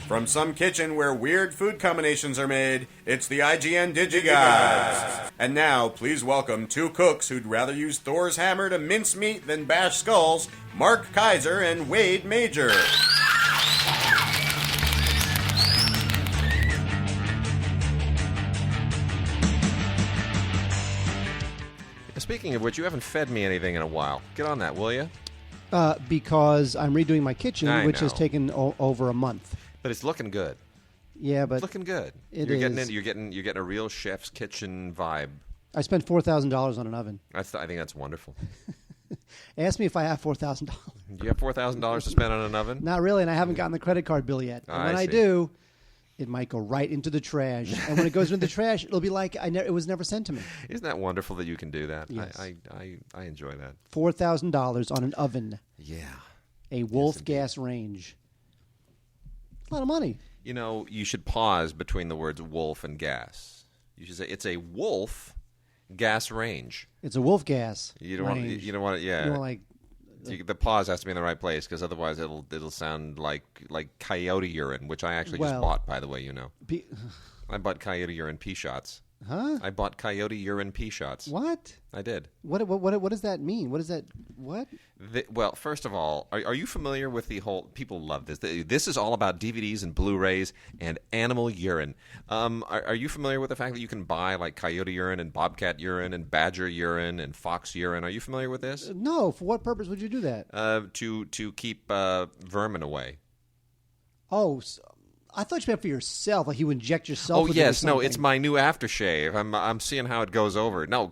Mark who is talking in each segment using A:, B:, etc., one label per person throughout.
A: From some kitchen where weird food combinations are made, it's the IGN Digigods. And now, please welcome two cooks who'd rather use Thor's hammer to mince meat than bash skulls, Mark Kaiser and Wade Major.
B: Speaking of which, you haven't fed me anything in a while. Get on that, will you?
C: Because I'm redoing my kitchen, which
B: know.
C: has taken over a month.
B: But it's looking good.
C: Yeah, but
B: it's looking good.
C: You're
B: getting a real chef's kitchen vibe.
C: I spent $4,000 on an oven.
B: I think that's wonderful.
C: Ask me if I have $4,000.
B: Do you have $4,000 to spend on an oven?
C: Not really, and I haven't gotten the credit card bill yet. And when I do, it might go right into the trash. And when it goes into the trash, it'll be like it was never sent to me.
B: Isn't that wonderful that you can do that?
C: Yes.
B: I enjoy that.
C: $4,000 on an oven.
B: Yeah.
C: A Wolf gas range. A lot of money.
B: You know, you should pause between the words wolf and gas. You should say it's a Wolf gas range.
C: It's a Wolf gas.
B: You don't want. You don't want. Yeah.
C: You don't like.
B: The pause has to be in the right place because otherwise it'll sound like coyote urine, which I actually just bought, by the way. You know, I bought coyote urine pea shots.
C: Huh?
B: I bought coyote urine pea shots.
C: What?
B: I did.
C: What does that mean? What is that? What?
B: Well, first of all, are you familiar with the whole? People love this. This is all about DVDs and Blu-rays and animal urine. Are you familiar with the fact that you can buy like coyote urine and bobcat urine and badger urine and fox urine? Are you familiar with this?
C: No. For what purpose would you do that?
B: To keep vermin away.
C: Oh. I thought you meant for yourself, like you inject yourself.
B: Oh
C: with
B: yes,
C: it or
B: no,
C: something.
B: it's my new aftershave. I'm seeing how it goes over. No,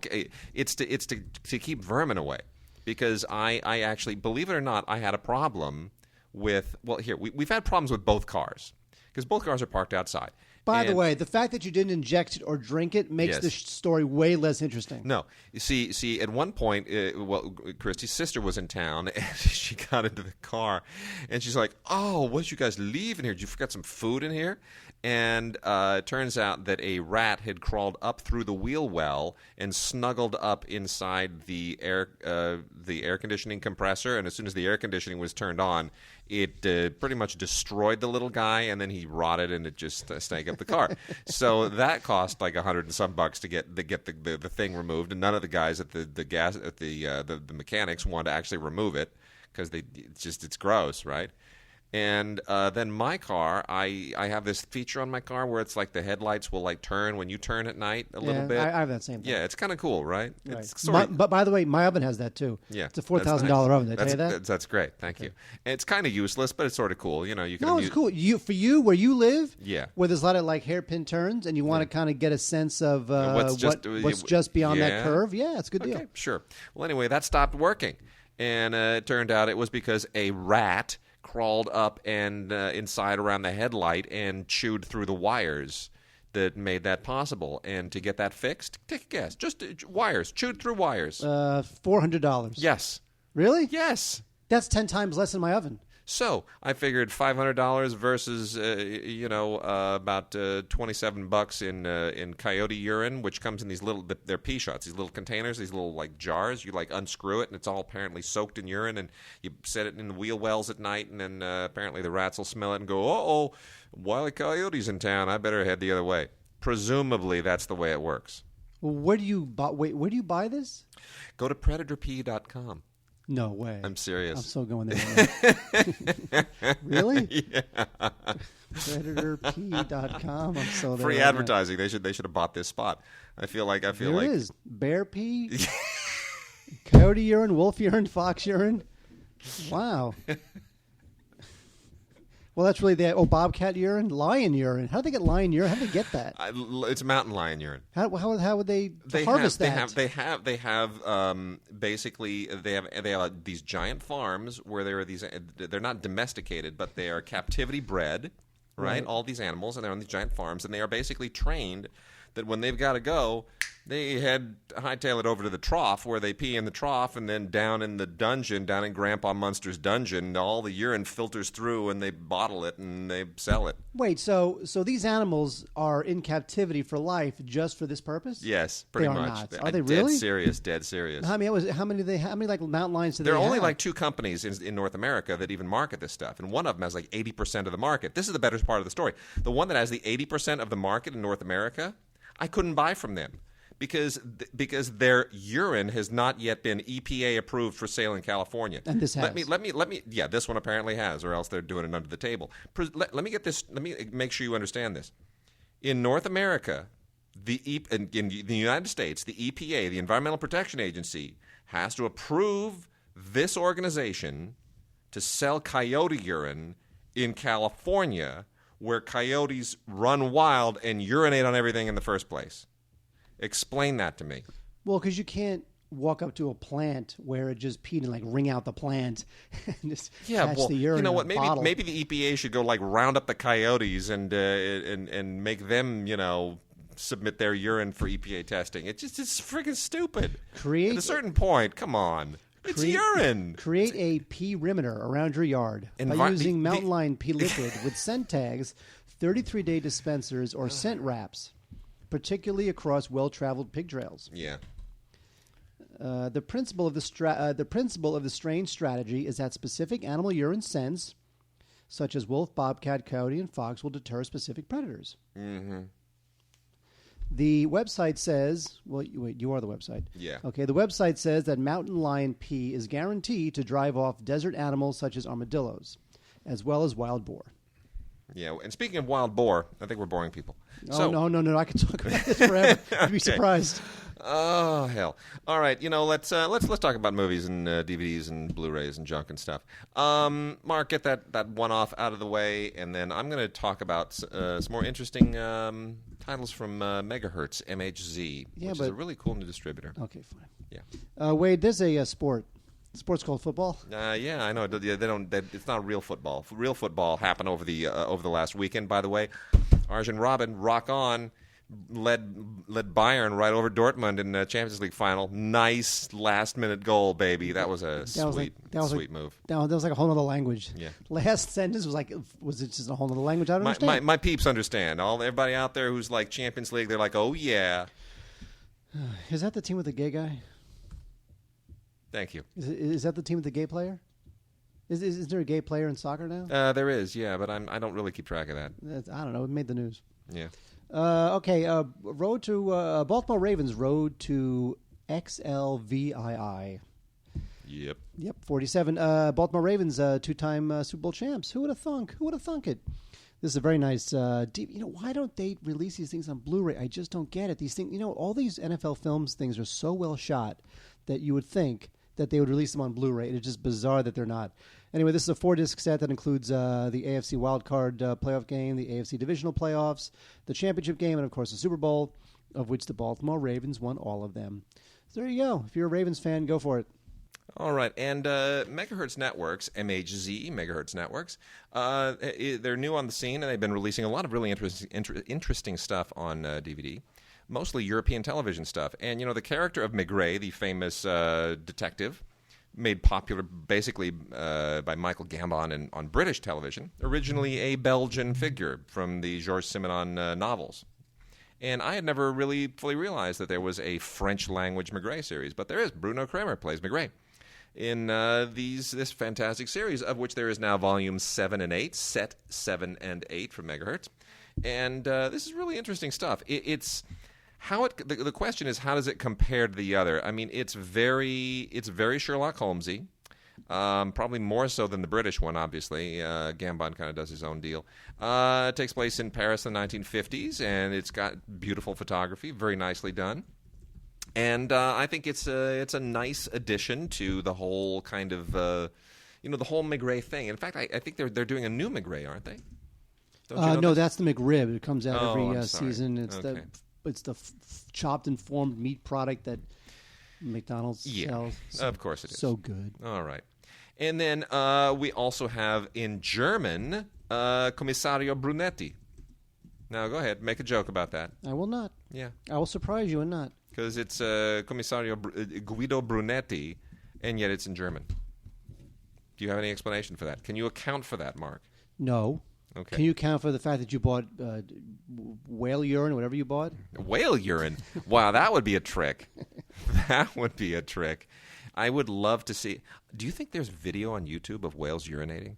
B: it's to keep vermin away, because I actually, believe it or not, I had a problem with. Well, here we've had problems with both cars because both cars are parked outside.
C: By the way, the fact that you didn't inject it or drink it makes this story way less interesting.
B: No. You see, at one point, Christy's sister was in town, and she got into the car, and she's like, oh, what did you guys leave in here? Did you forget some food in here? And it turns out that a rat had crawled up through the wheel well and snuggled up inside the air conditioning compressor, and as soon as the air conditioning was turned on, it pretty much destroyed the little guy, and then he rotted, and it just stank up the car. So that cost like $100 and some to get the thing removed, and none of the guys at the mechanics wanted to actually remove it because it's gross, right? And then my car, I have this feature on my car where it's like the headlights will like turn when you turn at night a little bit.
C: I have that same thing.
B: Yeah, it's kind of cool, right?
C: Right. But by the way, my oven has that too.
B: Yeah,
C: it's a $4,000 oven. Did I tell you that?
B: That's great. Thank you. And it's kind of useless, but it's sort of cool. You know, you can.
C: No, it's cool. For you where you live.
B: Yeah.
C: Where there's a lot of like hairpin turns, and you want to kind of get a sense of what's just beyond that curve. Yeah, it's a good deal.
B: Okay, sure. Well, anyway, that stopped working, and it turned out it was because a rat crawled up and inside around the headlight and chewed through the wires that made that possible. And to get that fixed, take a guess. Just wires, chewed through wires.
C: $400.
B: Yes.
C: Really?
B: Yes.
C: That's 10 times less than my oven.
B: So I figured $500 versus about $27 in coyote urine, which comes in these little they're pea shots, these little containers, these little like jars. You like unscrew it, and it's all apparently soaked in urine, and you set it in the wheel wells at night, and then apparently the rats will smell it and go, "Uh-oh, Wile E. Coyote's in town. I better head the other way." Presumably, that's the way it works.
C: Well, where do you buy this?
B: Go to predatorpea.com.
C: No way.
B: I'm serious.
C: I'm still going there. Really?
B: Yeah.
C: PredatorP.com. I'm so there.
B: Free advertising. They should have bought this spot. I feel like
C: there it is. Bear pee, coyote urine, wolf urine, fox urine. Wow. Well, that's really the bobcat urine, lion urine. How do they get lion urine? How do they get that?
B: It's mountain lion urine.
C: How would they harvest that?
B: They have basically they have these giant farms where there are these. They're not domesticated, but they are captivity bred, right? All these animals, and they're on these giant farms, and they are basically trained that when they've got to go, They had hightail it over to the trough where they pee in the trough, and then down in the dungeon, down in Grandpa Munster's dungeon, all the urine filters through, and they bottle it and they sell it.
C: Wait, so these animals are in captivity for life just for this purpose?
B: Yes, pretty
C: They are
B: much.
C: not. Are they really?
B: Dead serious.
C: How many like mountain lions do they
B: There are
C: have?
B: only like 2 companies in North America that even market this stuff, and one of them has like 80% of the market. This is the better part of the story. The one that has the 80% of the market in North America, I couldn't buy from them. Because their urine has not yet been EPA approved for sale in California.
C: And this has.
B: Let me. Yeah, this one apparently has, or else they're doing it under the table. Let me get this. Let me make sure you understand this. In North America, in the United States, the EPA, the Environmental Protection Agency, has to approve this organization to sell coyote urine in California, where coyotes run wild and urinate on everything in the first place. Explain that to me.
C: Well, because you can't walk up to a plant where it just peed and like wring out the plant and just catch the urine.
B: You know what?
C: in a bottle.
B: Maybe the EPA should go like round up the coyotes and make them, submit their urine for EPA testing. It's freaking stupid. At a certain point, come on. It's urine.
C: Create a pee perimeter around your yard by using mountain lion pee liquid with scent tags, 33-day dispensers, or scent wraps, particularly across well-traveled pig trails.
B: Yeah.
C: The principle of the strange strategy is that specific animal urine scents, such as wolf, bobcat, coyote, and fox, will deter specific predators. Mm-hmm. The website says, well, wait, you are the website.
B: Yeah.
C: Okay, the website says that mountain lion pee is guaranteed to drive off desert animals such as armadillos, as well as wild boar.
B: Yeah, and speaking of wild boar, I think we're boring people.
C: No, I could talk about this forever. You'd be surprised.
B: Oh hell! All right, let's talk about movies and DVDs and Blu-rays and junk and stuff. Mark, get that one off out of the way, and then I'm going to talk about some more interesting titles from Megahertz MHZ, which is a really cool new distributor.
C: Okay, fine.
B: Yeah.
C: Wade, there's a sport. Sport's called football.
B: Yeah, I know. They don't. It's not real football. Real football happened over the last weekend. By the way, Arjen Robben, rock on, led Bayern right over Dortmund in the Champions League final. Nice last minute goal, baby. That was a sweet move.
C: That was like a whole other language.
B: Yeah.
C: Last sentence was it just a whole other language? I don't understand.
B: My peeps understand. Everybody out there who's like Champions League, they're like, oh yeah.
C: Is that the team with the gay guy?
B: Thank you.
C: Is that the team with the gay player? Is there a gay player in soccer now?
B: There is, yeah, but I don't really keep track of that.
C: I don't know. It made the news.
B: Yeah.
C: Okay. Road to Baltimore Ravens. Road to XLVII.
B: Yep.
C: 47. Baltimore Ravens, 2-time Super Bowl champs. Who would have thunk? Who would have thunk it? This is a very nice. Deep. Why don't they release these things on Blu-ray? I just don't get it. These things. All these NFL films things are so well shot that you would think that they would release them on Blu-ray. It's just bizarre that they're not. Anyway, this is a 4-disc set that includes the AFC wildcard playoff game, the AFC divisional playoffs, the championship game, and, of course, the Super Bowl, of which the Baltimore Ravens won all of them. So there you go. If you're a Ravens fan, go for it.
B: All right, and Megahertz Networks, MHZ, Megahertz Networks, they're new on the scene, and they've been releasing a lot of really interesting stuff on DVD. Mostly European television stuff. And, the character of Maigret, the famous detective, made popular basically by Michael Gambon on British television, originally a Belgian figure from the Georges Simenon novels. And I had never really fully realized that there was a French-language Maigret series, but there is. Bruno Kremer plays Maigret in this fantastic series, of which there is now volumes 7 and 8, set 7 and 8 from Megahertz. And this is really interesting stuff. The question is, how does it compare to the other? I mean, it's very Sherlock Holmesy, probably more so than the British one. Obviously, Gambon kind of does his own deal. It takes place in Paris in the 1950s, and it's got beautiful photography, very nicely done. And I think it's a nice addition to the whole kind of the whole Maigret thing. In fact, I think they're doing a new Maigret, aren't they?
C: No, that's the McRib. It comes out every season. It's
B: okay.
C: It's the chopped and formed meat product that McDonald's sells.
B: Of course it is.
C: So good.
B: All right. And then we also have in German, Commissario Brunetti. Now go ahead, make a joke about that.
C: I will not.
B: Yeah.
C: I will surprise you and not.
B: Because it's Commissario Guido Brunetti, and yet it's in German. Do you have any explanation for that? Can you account for that, Mark?
C: No.
B: Okay.
C: Can you account for the fact that you bought whale urine, whatever you bought?
B: Whale urine? Wow, that would be a trick. That would be a trick. I would love to see. Do you think there's video on YouTube of whales urinating?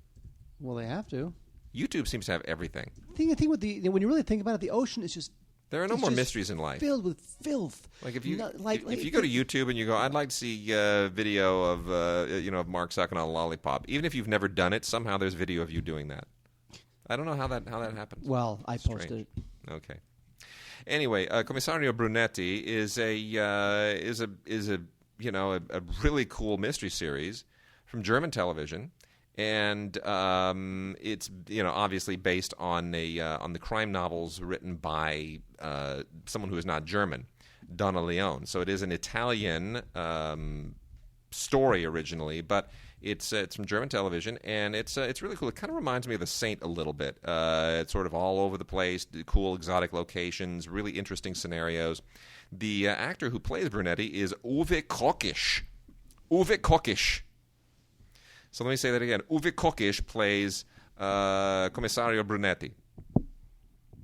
C: Well, they have to.
B: YouTube seems to have everything.
C: I think with when you really think about it, the ocean is just
B: there are no more mysteries in life.
C: Filled with filth.
B: Like if you if you go to YouTube and you go, I'd like to see video of of Mark sucking on a lollipop. Even if you've never done it, somehow there's video of you doing that. I don't know how that happens.
C: Well, I posted it.
B: Okay. Anyway, Commissario Brunetti is a really cool mystery series from German television. And it's obviously based on the crime novels written by someone who is not German, Donna Leone. So it is an Italian story originally, but it's from German television, and it's really cool. It kind of reminds me of The Saint a little bit. It's sort of all over the place, cool exotic locations, really interesting scenarios. The actor who plays Brunetti is Uwe Krockisch. Uwe Krockisch. So let me say that again. Uwe Krockisch plays Commissario Brunetti.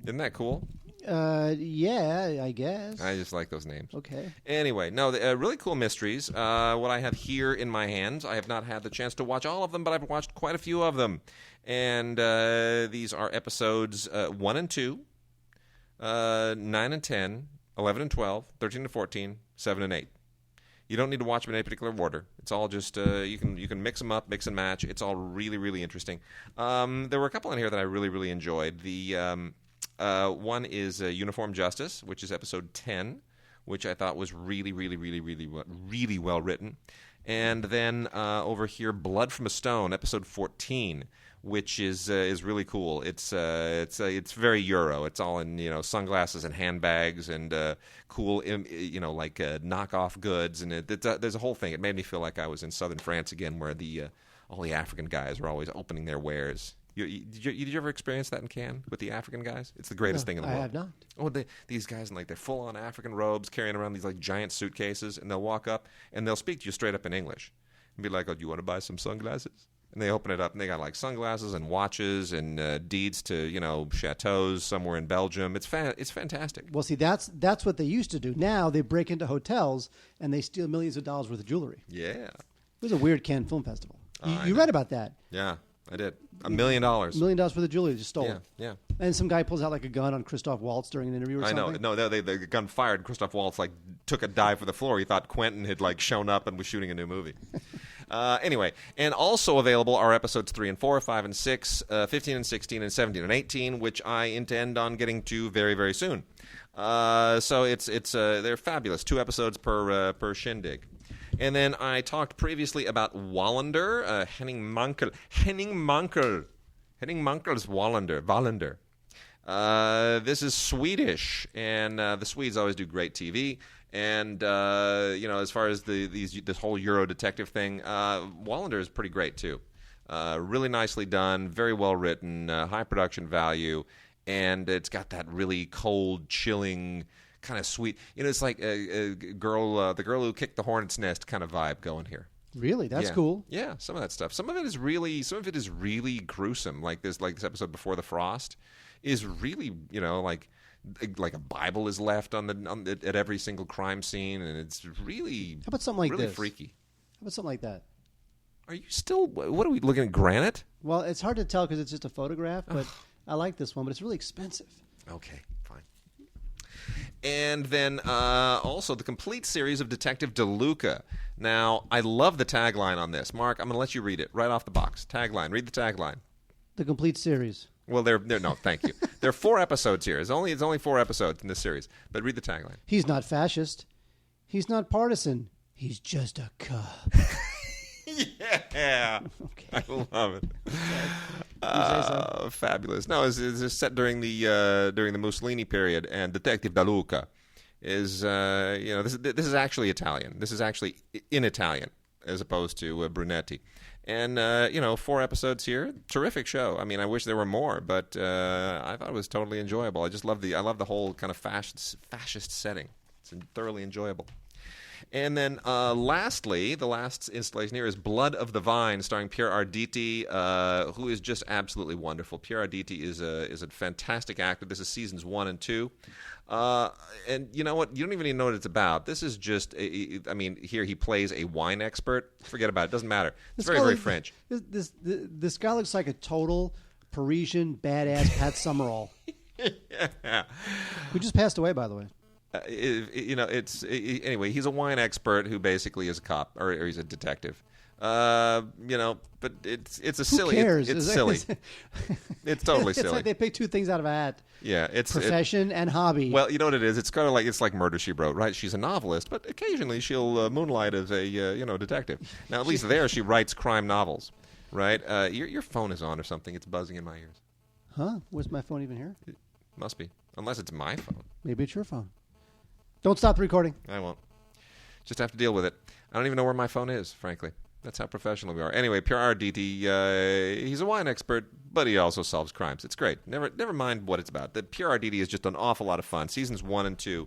B: Isn't that cool?
C: Yeah, I guess.
B: I just like those names.
C: Okay.
B: Anyway, no, really cool mysteries. What I have here in my hands, I have not had the chance to watch all of them, but I've watched quite a few of them. And these are episodes 1 and 2, 9 and 10, 11 and 12, 13 and 14, 7 and 8. You don't need to watch them in any particular order. It's all just you can mix them up, mix and match. It's all really, really interesting. There were a couple in here that I really, really enjoyed. The one is Uniform Justice, which is episode 10, which I thought was really, really, really, really, really well written. And then over here, Blood from a Stone, episode 14, which is really cool. It's very Euro. It's all in sunglasses and handbags and cool knockoff goods, and there's a whole thing. It made me feel like I was in southern France again, where all the African guys were always opening their wares. Did you ever experience that in Cannes with the African guys? It's the greatest thing in the world.
C: I have not.
B: Oh, these guys in their full-on African robes, carrying around these giant suitcases, and they'll walk up and they'll speak to you straight up in English and be like, "Oh, do you want to buy some sunglasses?" And they open it up and they got sunglasses and watches and deeds to chateaus somewhere in Belgium. It's fantastic.
C: Well, see, that's what they used to do. Now they break into hotels and they steal millions of dollars worth of jewelry.
B: Yeah,
C: it was a weird Cannes Film Festival. You
B: know.
C: read about that?
B: Yeah. I did. $1 million.
C: $1 million worth of jewelry just stolen.
B: Yeah.
C: And some guy pulls out a gun on Christoph Waltz during an interview or something.
B: I know. No, the gun fired. Christoph Waltz took a dive for the floor. He thought Quentin had shown up and was shooting a new movie. Anyway, and also available are episodes 3 and 4, 5 and 6, 15 and 16, and 17 and 18, which I intend on getting to very, very soon. So they're fabulous. 2 episodes per shindig. And then I talked previously about Wallander, Henning Mankell. Henning Mankell's Wallander. This is Swedish, and the Swedes always do great TV. And as far as this whole Euro detective thing, Wallander is pretty great too. Really nicely done, very well written, high production value, and it's got that really cold, chilling, kind of sweet. It's like a girl, the girl who kicked the hornet's nest kind of vibe going here.
C: Really, that's cool.
B: Yeah, some of that stuff. Some of it is really gruesome. Like this episode Before the Frost is really, like a Bible is left at every single crime scene, and it's really
C: how about something like
B: really
C: this?
B: Freaky.
C: How about something like that?
B: Are you still? What are we looking at? Granite?
C: Well, it's hard to tell because it's just a photograph, but I like this one. But it's really expensive.
B: Okay, fine. And then also the complete series of Detective DeLuca. Now, I love the tagline on this. Mark, I'm going to let you read it right off the box. Tagline. Read the tagline.
C: The complete series.
B: Well, no, thank you. There are 4 episodes here. It's only 4 episodes in this series. But read the tagline.
C: He's not fascist. He's not partisan. He's just a cop.
B: Yeah.
C: Okay.
B: I love it.
C: So?
B: Fabulous. No, it's set during the Mussolini period, and Detective DeLuca is this is actually Italian. This is actually in Italian as opposed to Brunetti. And 4 episodes here, terrific show. I mean, I wish there were more, but I thought it was totally enjoyable. I love the whole kind of fascist setting. It's thoroughly enjoyable. And then lastly, the last installation here is Blood of the Vine, starring Pierre Arditi, who is just absolutely wonderful. Pierre Arditi is a fantastic actor. This is seasons 1 and 2. And you know what? You don't even know what it's about. This is just, here he plays a wine expert. Forget about it. Doesn't matter. It's very French.
C: This guy looks like a total Parisian badass Pat Summerall.
B: Yeah.
C: Who just passed away, by the way.
B: Anyway, he's a wine expert who basically is a cop or he's a detective. But it's a silly.
C: Who cares?
B: It's silly. It's totally silly.
C: It's like they pick two things out of a hat.
B: Yeah, it's
C: profession and hobby.
B: Well, you know what it is. It's kind of like Murder, She Wrote, right? She's a novelist, but occasionally she'll moonlight as a detective. Now, at least there she writes crime novels, right? Your phone is on or something. It's buzzing in my ears.
C: Huh? Where's my phone even here?
B: It must be, unless it's my phone.
C: Maybe it's your phone. Don't stop the recording.
B: I won't. Just have to deal with it. I don't even know where my phone is, frankly. That's how professional we are. Anyway, Pierre Arditi, he's a wine expert, but he also solves crimes. It's great. Never mind what it's about. The Pierre Arditi is just an awful lot of fun. Seasons 1 and 2.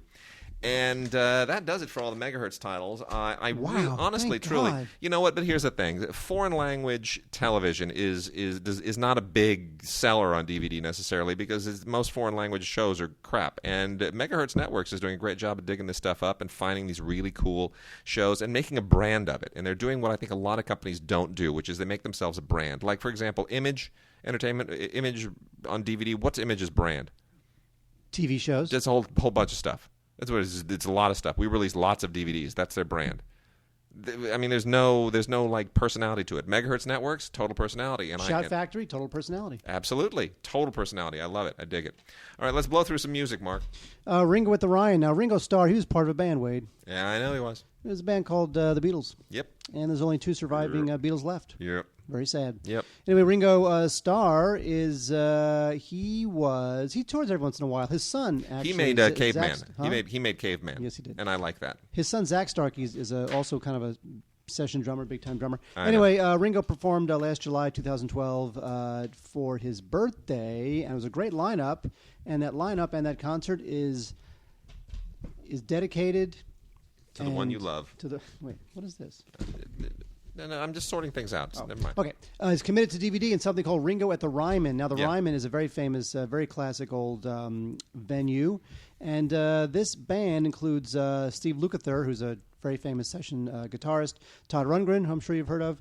B: And that does it for all the megahertz titles. Honestly, truly,
C: God.
B: You know what? But here's the thing: foreign language television is not a big seller on DVD necessarily because most foreign language shows are crap. And Megahertz Networks is doing a great job of digging this stuff up and finding these really cool shows and making a brand of it. And they're doing what I think a lot of companies don't do, which is they make themselves a brand. Like for example, Image Entertainment, Image on DVD. What's Image's brand?
C: TV shows.
B: Just a whole bunch of stuff. That's what it is. It's a lot of stuff. We release lots of DVDs. That's their brand. I mean, there's no like personality to it. Megahertz Networks, total personality. And
C: Shout Factory, total personality.
B: Absolutely, total personality. I love it. I dig it. All right, let's blow through some music, Mark.
C: Ringo with the Ryan. Now, Ringo Starr, he was part of a band, Wade.
B: Yeah, I know he was.
C: It was a band called the Beatles.
B: Yep.
C: And there's only 2 surviving Beatles left.
B: Yep.
C: Very sad.
B: Yep.
C: Anyway, Ringo Starr is he tours every once in a while. His son actually
B: he made Caveman. He made Caveman.
C: Yes, he did.
B: And I like that.
C: His son Zach Starkey is also kind of a session drummer, big time drummer. Anyway, Ringo performed last July 2012 for his birthday, and it was a great lineup. And that lineup and that concert is dedicated
B: to the one you love.
C: Wait, what is this?
B: No, I'm just sorting things out. So never mind.
C: Okay. He's committed to DVD in something called Ringo at the Ryman. Now, the Ryman is a very famous, very classic old venue. And this band includes Steve Lukather, who's a very famous session guitarist, Todd Rundgren, who I'm sure you've heard of,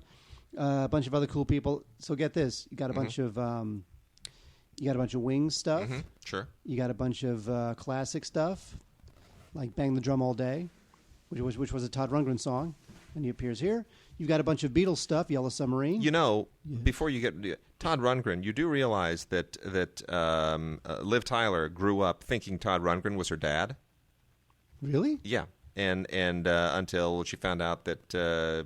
C: a bunch of other cool people. So get this. You got a bunch of Wings stuff.
B: Mm-hmm. Sure.
C: You got a bunch of classic stuff, like Bang the Drum All Day, which was a Todd Rundgren song, and he appears here. You've got a bunch of Beatles stuff, Yellow Submarine.
B: You know, before you get Todd Rundgren, you do realize that Liv Tyler grew up thinking Todd Rundgren was her dad.
C: Really?
B: Yeah, and until she found out that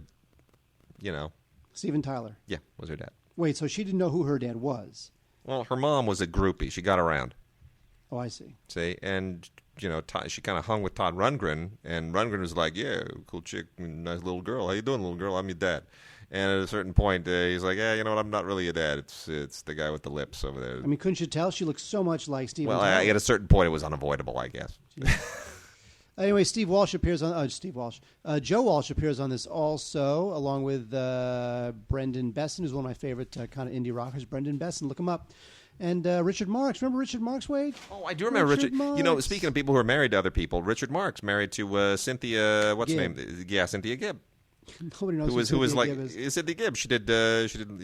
C: Steven Tyler.
B: Yeah, was her dad.
C: Wait, so she didn't know who her dad was?
B: Well, her mom was a groupie. She got around.
C: Oh, I see.
B: See, and she kind of hung with Todd Rundgren, and Rundgren was like, "Yeah, cool chick, nice little girl. How you doing, little girl? I'm your dad." And at a certain point, he's like, "Yeah, you know what? I'm not really your dad. It's the guy with the lips over there."
C: I mean, couldn't you tell? She looks so much like Steven
B: Well,
C: Tyler.
B: at a certain point, it was unavoidable, I guess.
C: Anyway, Joe Walsh appears on this also, along with Brendan Besson, who's one of my favorite kind of indie rockers. Brendan Besson, look him up. And Richard Marx. Remember Richard Marx, Wade?
B: Oh, I do remember Richard.
C: Marx.
B: Speaking of people who are married to other people, Richard Marx married to Cynthia. What's her name? Yeah, Cynthia Gibb.
C: Nobody knows
B: who was like
C: Gibb is.
B: Cynthia Gibb. She did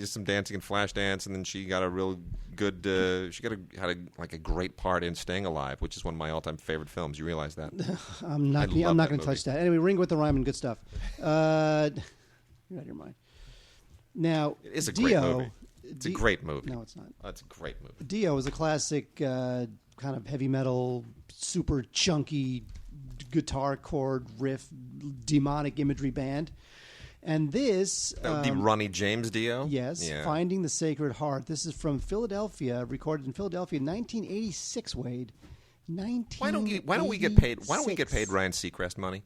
B: some dancing in Flashdance, and then she got a real good. Had a great part in Staying Alive, which is one of my all-time favorite films. You realize that?
C: I'm not going to touch that. Anyway, Ringo with the Ryman, good stuff. You're out of your mind. Now,
B: it is a great movie. It's a great movie.
C: No, it's not.
B: Oh, it's a great movie.
C: Dio is a classic kind of heavy metal, super chunky guitar chord riff, demonic imagery band. And this...
B: That would be Ronnie James Dio?
C: Yes,
B: yeah.
C: Finding the Sacred Heart. This is from Philadelphia, recorded in Philadelphia in 1986, Wade. 1986.
B: Why don't we get paid? Why don't we get paid Ryan Seacrest money?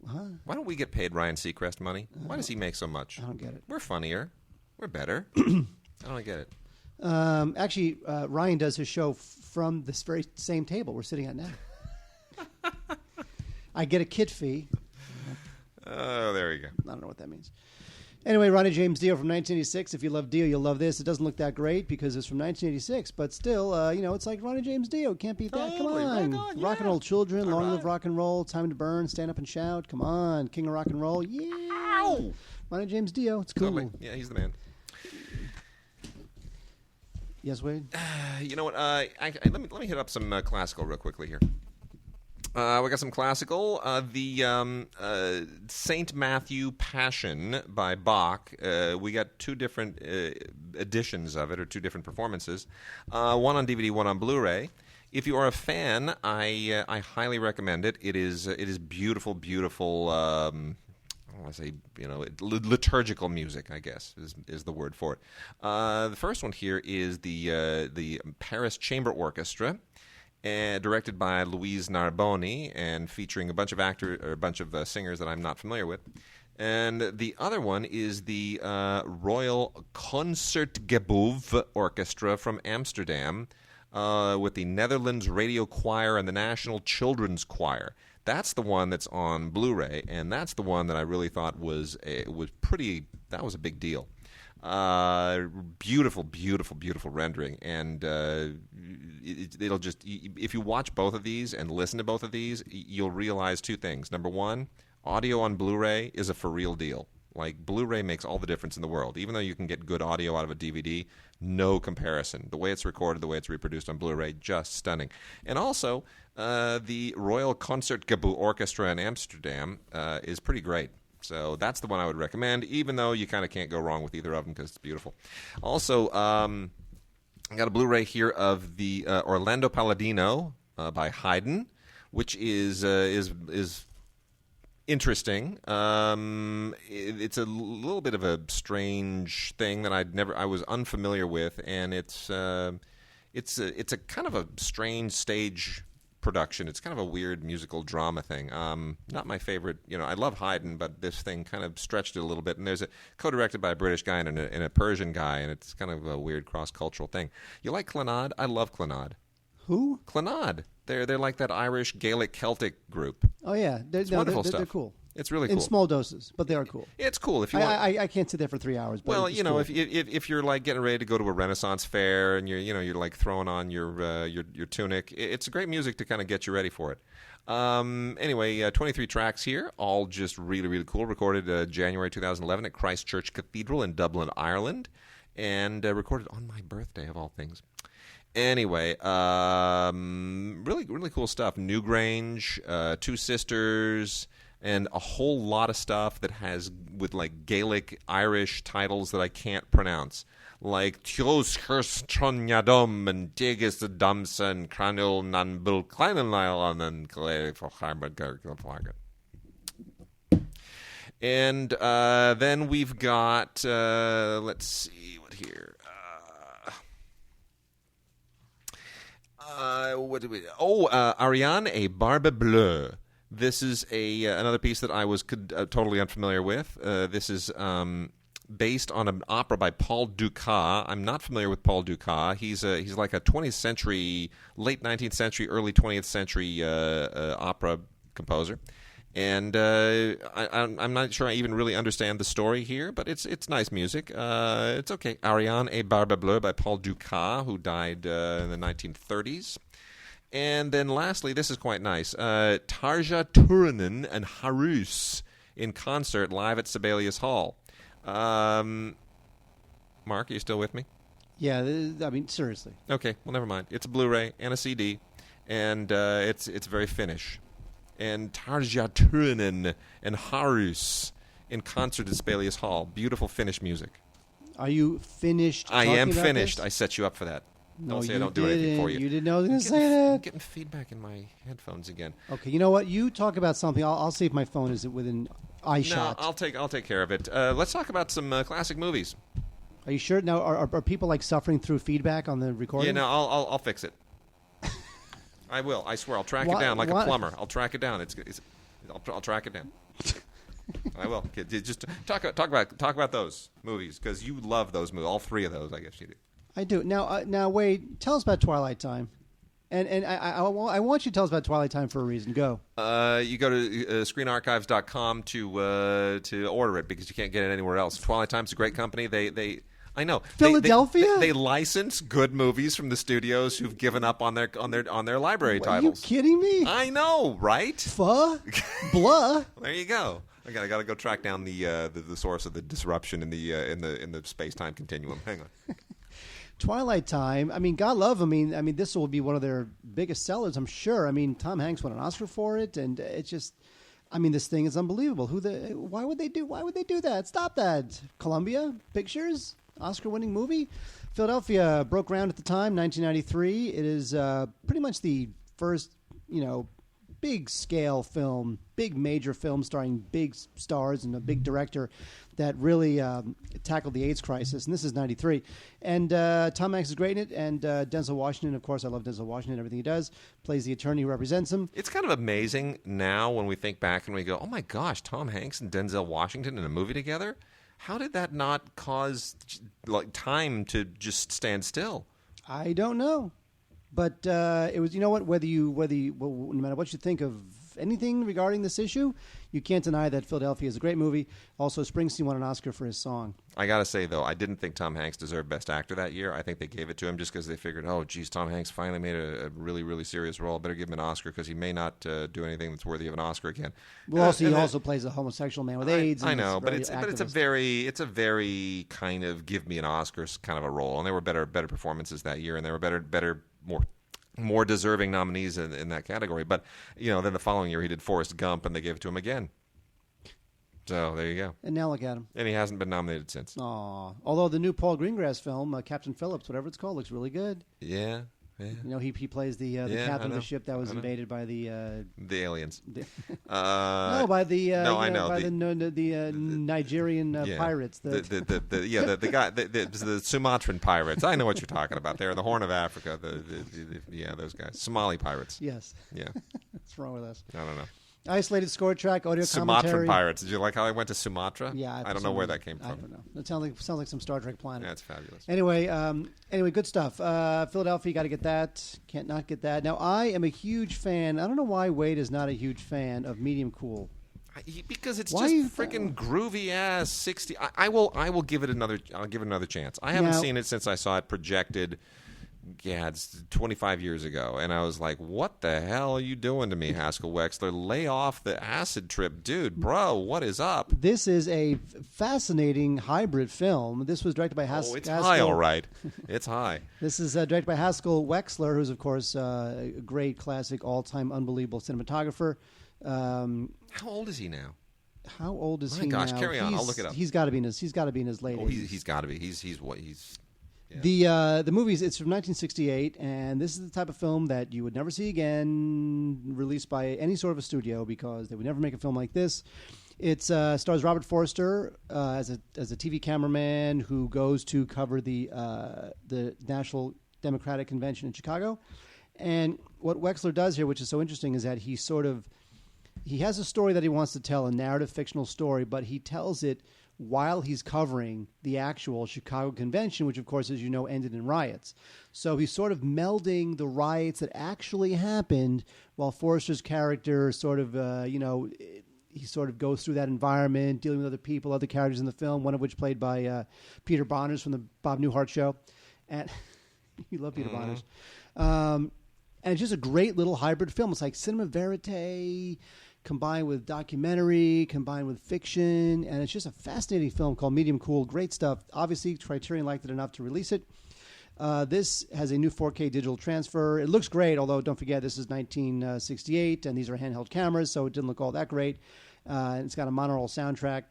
C: Huh?
B: Why don't we get paid Ryan Seacrest money? Why does he make so much?
C: I don't get it.
B: We're funnier. We're better. I don't get it.
C: Actually, Ryan does his show from this very same table we're sitting at now. I get a kit fee.
B: Oh, there you go.
C: I don't know what that means. Anyway, Ronnie James Dio from 1986. If you love Dio, you'll love this. It doesn't look that great because it's from 1986, but still, it's like Ronnie James Dio. Can't beat that. Come on. Rock and roll children, long live rock and roll, time to burn, stand up and shout. Come on, king of rock and roll. Yeah. Ow! Ronnie James Dio. It's cool.
B: Totally. Yeah, he's the man.
C: Yes, Wade?
B: You know what? Let me hit up some classical real quickly here. We got some classical. The Saint Matthew Passion by Bach. We got two different editions of it, or two different performances. One on DVD, one on Blu-ray. If you are a fan, I highly recommend it. It is beautiful, beautiful. I don't want to say liturgical music, I guess is the word for it. The first one here is the Paris Chamber Orchestra. Directed by Louise Narboni and featuring a bunch of singers that I'm not familiar with. And the other one is the Royal Concertgebouw Orchestra from Amsterdam with the Netherlands Radio Choir and the National Children's Choir. That's the one that's on Blu-ray, and that's the one that I really thought was a big deal. Beautiful, beautiful, beautiful rendering, and it'll just, if you watch both of these and listen to both of these, you'll realize two things. Number one, audio on Blu-ray is a for real deal. Like, Blu-ray makes all the difference in the world. Even though you can get good audio out of a DVD, no comparison. The way it's recorded, the way it's reproduced on Blu-ray, just stunning. And also, the Royal Concertgebouw Orchestra in Amsterdam is pretty great. So that's the one I would recommend, even though you kind of can't go wrong with either of them because it's beautiful. Also, I got a Blu-ray here of the Orlando Paladino by Haydn, which is interesting. It's a little bit of a strange thing that I was unfamiliar with, and it's a kind of a strange stage production. It's kind of a weird musical drama thing. Not my favorite. I love Haydn, but this thing kind of stretched it a little bit. And there's a co-directed by a British guy and a Persian guy, and it's kind of a weird cross-cultural thing. You like Clannad? I love Clannad.
C: Who?
B: Clannad. They're like that Irish Gaelic Celtic group.
C: Oh yeah,
B: it's wonderful stuff.
C: They're cool.
B: It's really cool.
C: In small doses, but they are cool.
B: It's cool if you want.
C: I can't sit there for 3 hours. But
B: well,
C: cool.
B: if you're like getting ready to go to a Renaissance fair and you're like throwing on your tunic, it's great music to kind of get you ready for it. Anyway, 23 tracks here, all just really, really cool. Recorded January 2011 at Christchurch Cathedral in Dublin, Ireland, and recorded on my birthday of all things. Anyway, really, really cool stuff. Newgrange, Two Sisters, and a whole lot of stuff that has with like Gaelic Irish titles that I can't pronounce, like Tios Herstronyadom and Digas Damson Cranil Nanbul Kleinenil and And then we've got let's see what here. What did we? Ariane, a Barbe-Bleue. This is another piece that I was totally unfamiliar with. This is based on an opera by Paul Dukas. I'm not familiar with Paul Dukas. He's like a 20th century, late 19th century, early 20th century opera composer. And I'm not sure I even really understand the story here, but it's nice music. It's okay. Ariane et Barbe-Bleue by Paul Dukas, who died in the 1930s. And then lastly, this is quite nice. Tarja Turunen and Harus in concert live at Sibelius Hall. Mark, are you still with me?
C: Yeah, I mean, seriously.
B: Okay, well, never mind. It's a Blu-ray and a CD, and it's very Finnish. And Tarja Turunen and Harus in concert at Sibelius Hall. Beautiful Finnish music.
C: Are you finished?
B: I am finished.
C: This?
B: I set you up for that.
C: No,
B: don't say
C: you
B: I don't do anything for you.
C: You didn't know I was going to say that.
B: I'm getting feedback in my headphones again.
C: Okay, you know what? You talk about something. I'll see if my phone is within eye shot.
B: No, I'll take care of it. Let's talk about some classic movies.
C: Are you sure? Now, are people like suffering through feedback on the recording?
B: Yeah, no, I'll fix it. I will. I swear. I'll track it down like a plumber. I'll track it down. I'll track it down. I will. Just talk about those movies because you love those movies. All three of those, I guess you do.
C: I do. Now, Wade, tell us about Twilight Time. And I want you to tell us about Twilight Time for a reason. Go.
B: You go to screenarchives.com to order it because you can't get it anywhere else. Twilight Time's a great company. I know.
C: Philadelphia?
B: They license good movies from the studios who've given up on their library titles.
C: Are you kidding me?
B: I know, right?
C: Blah.
B: There you go. I gotta go track down the source of the disruption in the space time continuum. Hang on.
C: Twilight Time. I mean, God love. I mean, this will be one of their biggest sellers, I'm sure. I mean, Tom Hanks won an Oscar for it, and it's just. I mean, this thing is unbelievable. Why would they do that? Stop that. Columbia Pictures. Oscar-winning movie. Philadelphia broke ground at the time, 1993. It is pretty much the first, big-scale film, big major film starring big stars and a big director that really tackled the AIDS crisis. And this is 93. And Tom Hanks is great in it. And Denzel Washington, of course, I love Denzel Washington, everything he does, plays the attorney who represents him.
B: It's kind of amazing now when we think back and we go, oh, my gosh, Tom Hanks and Denzel Washington in a movie together? How did that not cause time to just stand still?
C: I don't know, but it was. You know what? No matter what you think of anything regarding this issue, you can't deny that Philadelphia is a great movie. Also, Springsteen won an Oscar for his song.
B: I gotta say though, I didn't think Tom Hanks deserved Best Actor that year. I think they gave it to him just because they figured, oh, geez, Tom Hanks finally made a really, really serious role. Better give him an Oscar because he may not do anything that's worthy of an Oscar again.
C: Well, he also plays a homosexual man with AIDS.
B: I know, but it's a very kind of give me an Oscar kind of a role, and there were better performances that year, and there were more deserving nominees in that category. But then the following year he did Forrest Gump, and they gave it to him again. So there you go. And
C: now look at him.
B: And he hasn't been nominated since.
C: Aw. Although the new Paul Greengrass film, Captain Phillips, whatever it's called, looks really good.
B: Yeah.
C: He plays the captain of a ship that was invaded by the
B: aliens.
C: By the Nigerian pirates.
B: The guy, the Sumatran pirates. I know what you're talking about. They're in the Horn of Africa. Those guys, Somali pirates.
C: Yes.
B: Yeah.
C: What's wrong with us?
B: I don't know.
C: Isolated score track, audio commentary.
B: Sumatran pirates. Did you like how I went to Sumatra?
C: Yeah.
B: I don't know where that came from.
C: I don't know. It sounds like some Star Trek planet.
B: That's fabulous.
C: Anyway, good stuff. Philadelphia, got to get that. Can't not get that. Now, I am a huge fan. I don't know why Wade is not a huge fan of Medium Cool.
B: Because it's just freaking groovy ass 60. I will give it another. I'll give it another chance. I haven't seen it since I saw it projected. Yeah, it's 25 years ago, and I was like, "What the hell are you doing to me, Haskell Wexler? Lay off the acid trip, dude, bro. What is up?"
C: This is a fascinating hybrid film. This was directed by Haskell.
B: Oh, it's high, all right. It's high.
C: This is directed by Haskell Wexler, who's of course a great classic, all-time unbelievable cinematographer.
B: How old is he now?
C: How old is he now?
B: My gosh, carry on. I'll look it up.
C: He's got to be in his late 80s.
B: He's got to be. He's what he's.
C: Yeah. The movie it's from 1968, and this is the type of film that you would never see again, released by any sort of a studio because they would never make a film like this. It stars Robert Forster as a TV cameraman who goes to cover the National Democratic Convention in Chicago. And what Wexler does here, which is so interesting, is that he has a story that he wants to tell, a narrative fictional story, but he tells it while he's covering the actual Chicago convention, which, of course, as you know, ended in riots. So he's sort of melding the riots that actually happened while Forster's character sort of, he sort of goes through that environment, dealing with other people, other characters in the film, one of which played by Peter Bonners from the Bob Newhart Show. And you love Peter Bonners. And it's just a great little hybrid film. It's like cinema verite combined with documentary, combined with fiction, and it's just a fascinating film called Medium Cool. Great stuff. Obviously, Criterion liked it enough to release it. This has a new 4K digital transfer. It looks great, although don't forget this is 1968, and these are handheld cameras, so it didn't look all that great. It's got a monaural soundtrack.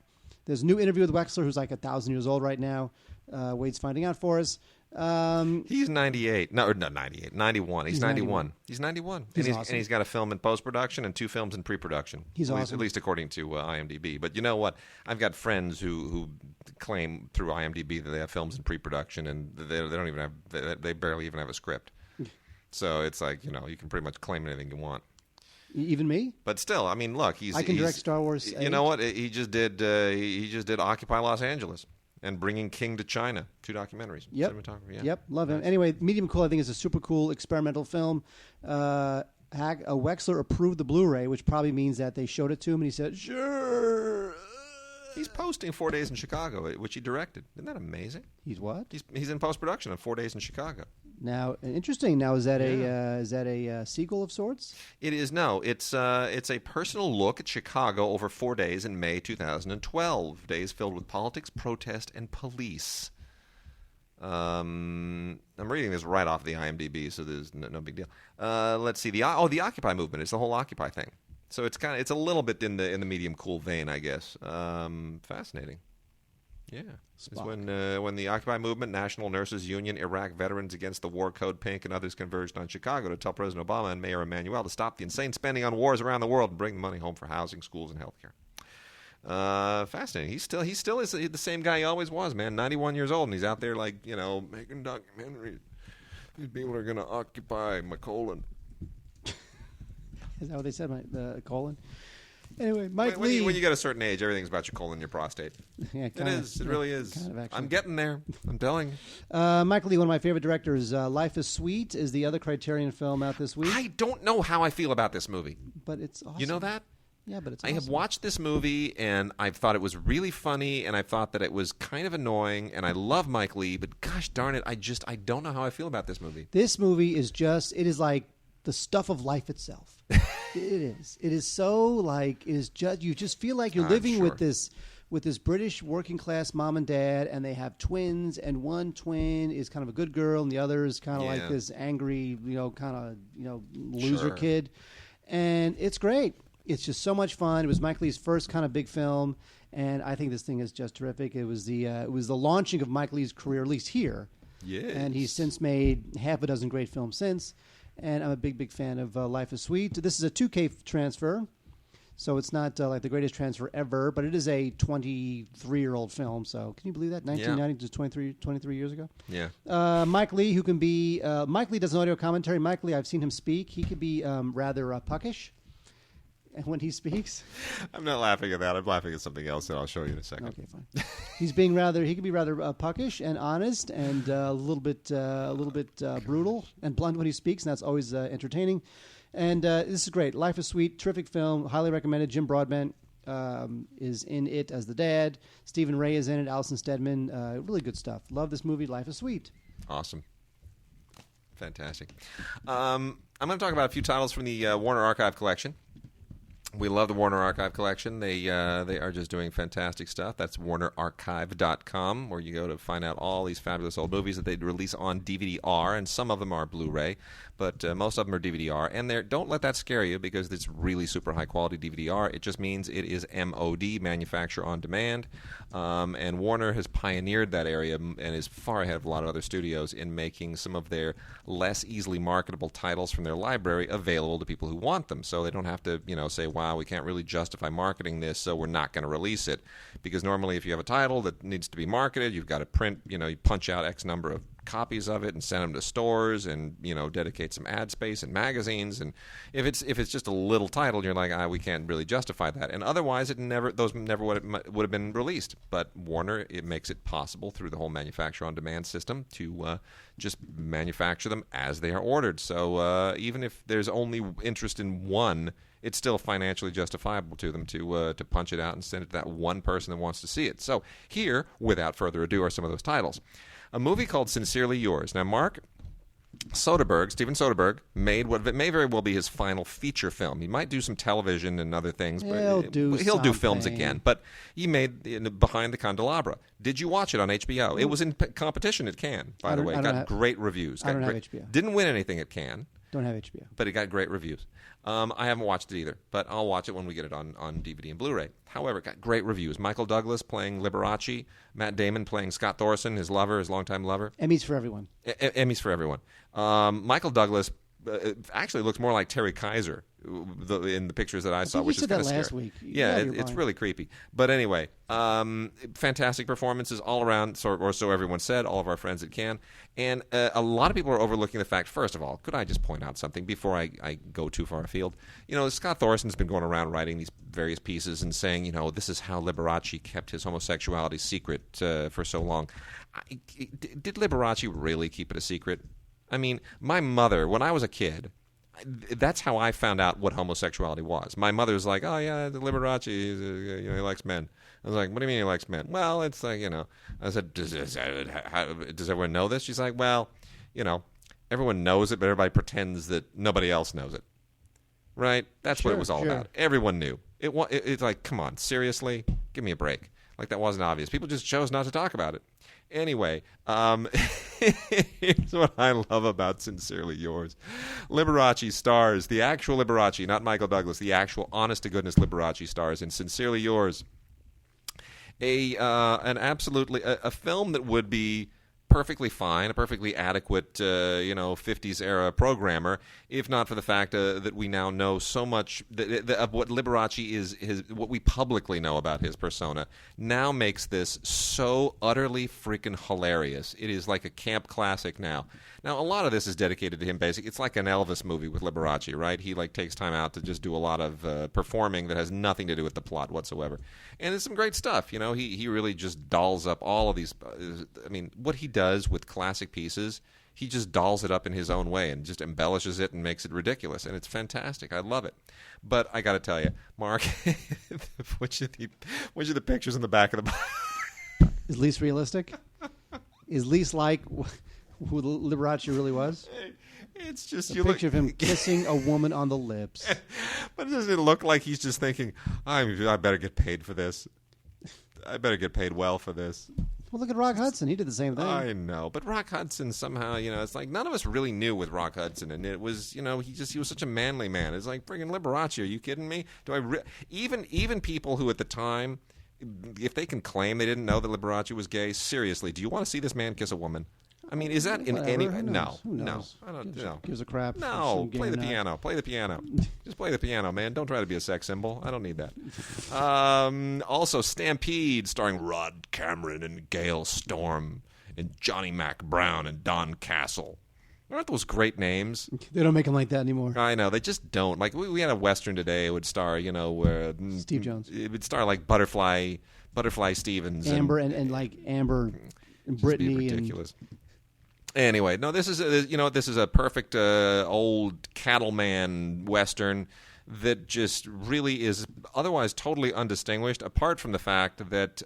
C: There's a new interview with Wexler, who's like 1,000 years old right now. Wade's finding out for us.
B: He's 98. No, not 98. 91. He's 91. He's 91.
C: He's
B: and
C: awesome.
B: he's got a film in post-production and 2 films in pre-production.
C: He's awesome.
B: At least according to IMDb. But you know what? I've got friends who claim through IMDb that they have films in pre-production, and they don't even have. They barely even have a script. So it's like, you can pretty much claim anything you want.
C: Even me?
B: But still, I mean, look,
C: I can direct Star Wars.
B: You know what? He just did Occupy Los Angeles. and Bringing King to China, 2 documentaries.
C: Yep.
B: Cinematography, yeah.
C: Yep, love him.
B: Nice.
C: Anyway, Medium Cool, I think, is a super cool experimental film. Wexler approved the Blu-ray, which probably means that they showed it to him, and he said, sure.
B: He's posting 4 Days in Chicago, which he directed. Isn't that amazing?
C: He's what?
B: He's in post-production on 4 Days in Chicago.
C: Now, interesting. Now, is that a sequel of sorts?
B: It is. No, it's a personal look at Chicago over 4 days in May 2012. Days filled with politics, protest, and police. I'm reading this right off the IMDb, so there's no big deal. Let's see. The Occupy movement. It's the whole Occupy thing. So it's a little bit in the medium cool vein, I guess. Fascinating. Yeah, it's when the Occupy movement, National Nurses Union, Iraq Veterans Against the War Code Pink, and others converged on Chicago to tell President Obama and Mayor Emanuel to stop the insane spending on wars around the world and bring the money home for housing, schools, and healthcare. Fascinating. He still is the same guy he always was, man. 91 years old, and he's out there making documentaries. These people are going to occupy my colon.
C: Is that what they said? The colon. Anyway, Mike Lee.
B: When you get a certain age, everything's about your colon and your prostate.
C: Yeah,
B: it is. It really is.
C: Kind of, actually.
B: I'm getting there. I'm telling you.
C: Michael Lee, one of my favorite directors. Life is Sweet is the other Criterion film out this week.
B: I don't know how I feel about this movie.
C: But it's awesome.
B: You know that?
C: Yeah, but it's
B: I
C: awesome.
B: have watched this movie, and I thought it was really funny, and I thought that it was kind of annoying, and I love Mike Lee, but gosh darn it, I don't know how I feel about this movie.
C: This movie is like the stuff of life itself. It is. It is so it is just, you just feel like you're living with this British working class mom and dad, and they have twins, and one twin is kind of a good girl, and the other is kind of like this angry, loser kid. And it's great. It's just so much fun. It was Mike Lee's first kind of big film, and I think this thing is just terrific. It was the launching of Mike Lee's career, at least here.
B: Yes.
C: And he's since made half a dozen great films since. And I'm a big fan of Life is Sweet. This is a 2K transfer, so it's not like the greatest transfer ever, but it is a 23-year-old film. So can you believe that? 1990, just 23 years ago?
B: Yeah.
C: Mike Lee, who can be... Mike Lee does an audio commentary. Mike Lee, I've seen him speak. He could be rather puckish when he speaks.
B: I'm not laughing at that. I'm laughing at something else that I'll show you in a second.
C: Okay, fine. He could be rather puckish and honest and a little bit brutal and blunt when he speaks, and that's always entertaining. And this is great. Life is Sweet, terrific film, highly recommended. Jim Broadbent is in it as the dad. Stephen Ray is in it. Alison Steadman. Really good stuff. Love this movie. Life is Sweet.
B: Awesome. Fantastic. I'm going to talk about a few titles from the Warner Archive collection. We love the Warner Archive collection. They are just doing fantastic stuff. That's WarnerArchive.com, where you go to find out all these fabulous old movies that they release on DVD-R, and some of them are Blu-ray, but most of them are DVD-R. And don't let that scare you, because it's really super high-quality DVD-R. It just means it is MOD, Manufacture on Demand, and Warner has pioneered that area and is far ahead of a lot of other studios in making some of their less easily marketable titles from their library available to people who want them, so they don't have to say, wow, we can't really justify marketing this, so we're not going to release it. Because normally if you have a title that needs to be marketed, you've got to print, you punch out X number of copies of it and send them to stores and, dedicate some ad space in magazines. And if it's just a little title, you're like, we can't really justify that. And otherwise, those never would have been released. But Warner, it makes it possible through the whole manufacture on demand system to just manufacture them as they are ordered. So even if there's only interest in one, it's still financially justifiable to them to punch it out and send it to that one person that wants to see it. So here, without further ado, are some of those titles. A movie called Sincerely Yours. Now, Steven Soderbergh, made what may very well be his final feature film. He might do some television and other things, but he'll do films again. But he made Behind the Candelabra. Did you watch it on HBO? It was in competition at Cannes, by the way. It got great reviews.
C: I don't have HBO.
B: Didn't win anything at Cannes.
C: Don't have HBO.
B: But it got great reviews. I haven't watched it either, but I'll watch it when we get it on DVD and Blu-ray. However, it got great reviews. Michael Douglas playing Liberace, Matt Damon playing Scott Thorson, his longtime lover.
C: Emmys for everyone.
B: Emmys for everyone. Michael Douglas actually looks more like Terry Kaiser in the pictures that I saw,
C: think
B: which
C: you
B: is
C: said
B: kind
C: that
B: of
C: last
B: scary.
C: week.
B: Yeah,
C: Yeah, you're
B: it's
C: fine.
B: really creepy. But anyway, fantastic performances all around, or so everyone said, all of our friends at Cannes. And a lot of people are overlooking the fact, first of all, could I just point out something before I go too far afield? You know, Scott Thorson's been going around writing these various pieces and saying, you know, this is how Liberace kept his homosexuality secret for so long. Did Liberace really keep it a secret? I mean, my mother, when I was a kid, that's how I found out what homosexuality was. My mother was like, "Oh yeah, the Liberace, he likes men." I was like, "What do you mean he likes men?" Well, it's like, you know. I said, "Does everyone know this?" She's like, "Well, you know, everyone knows it, but everybody pretends that nobody else knows it." Right? That's what it was all about. Everyone knew. It's like, come on, seriously, give me a break. Like that wasn't obvious. People just chose not to talk about it. Anyway, here's what I love about Sincerely Yours. Liberace stars, the actual Liberace, not Michael Douglas, the actual honest-to-goodness Liberace stars in Sincerely Yours. A film that would be perfectly fine, a perfectly adequate, 50s era programmer, if not for the fact that we now know so much of what Liberace is, what we publicly know about his persona, now makes this so utterly freaking hilarious. It is like a camp classic now. Now, a lot of this is dedicated to him, basically. It's like an Elvis movie with Liberace, right? He takes time out to just do a lot of performing that has nothing to do with the plot whatsoever. And it's some great stuff, you know. He really just dolls up all of these. What he does with classic pieces, he just dolls it up in his own way and just embellishes it and makes it ridiculous. And it's fantastic. I love it. But I got to tell you, Mark, which of the pictures in the back of the box
C: is least realistic? Is least like who Liberace really was?
B: It's just
C: a picture of him kissing a woman on the lips.
B: But doesn't it look like he's just thinking, I better get paid for this. I better get paid well for this.
C: Well, look at Rock Hudson. He did the same thing.
B: I know, but Rock Hudson somehow, it's like none of us really knew with Rock Hudson, and it was, he was such a manly man. It's like friggin' Liberace. Are you kidding me? Even people who at the time, if they can claim they didn't know that Liberace was gay, seriously, do you want to see this man kiss a woman? I mean, is that in any? No, no, I don't know.
C: Gives a crap.
B: No, play the piano. Play the piano. Just play the piano, man. Don't try to be a sex symbol. I don't need that. Also, Stampede, starring Rod Cameron and Gail Storm and Johnny Mac Brown and Don Castle. Aren't those great names?
C: They don't make them like that anymore.
B: I know, they just don't. Like we had a Western today. It would star,
C: Steve Jones.
B: It would star like Butterfly Stevens,
C: Amber and like Amber and Brittany.
B: Ridiculous. Anyway, no, this is a perfect old cattleman Western that just really is otherwise totally undistinguished, apart from the fact that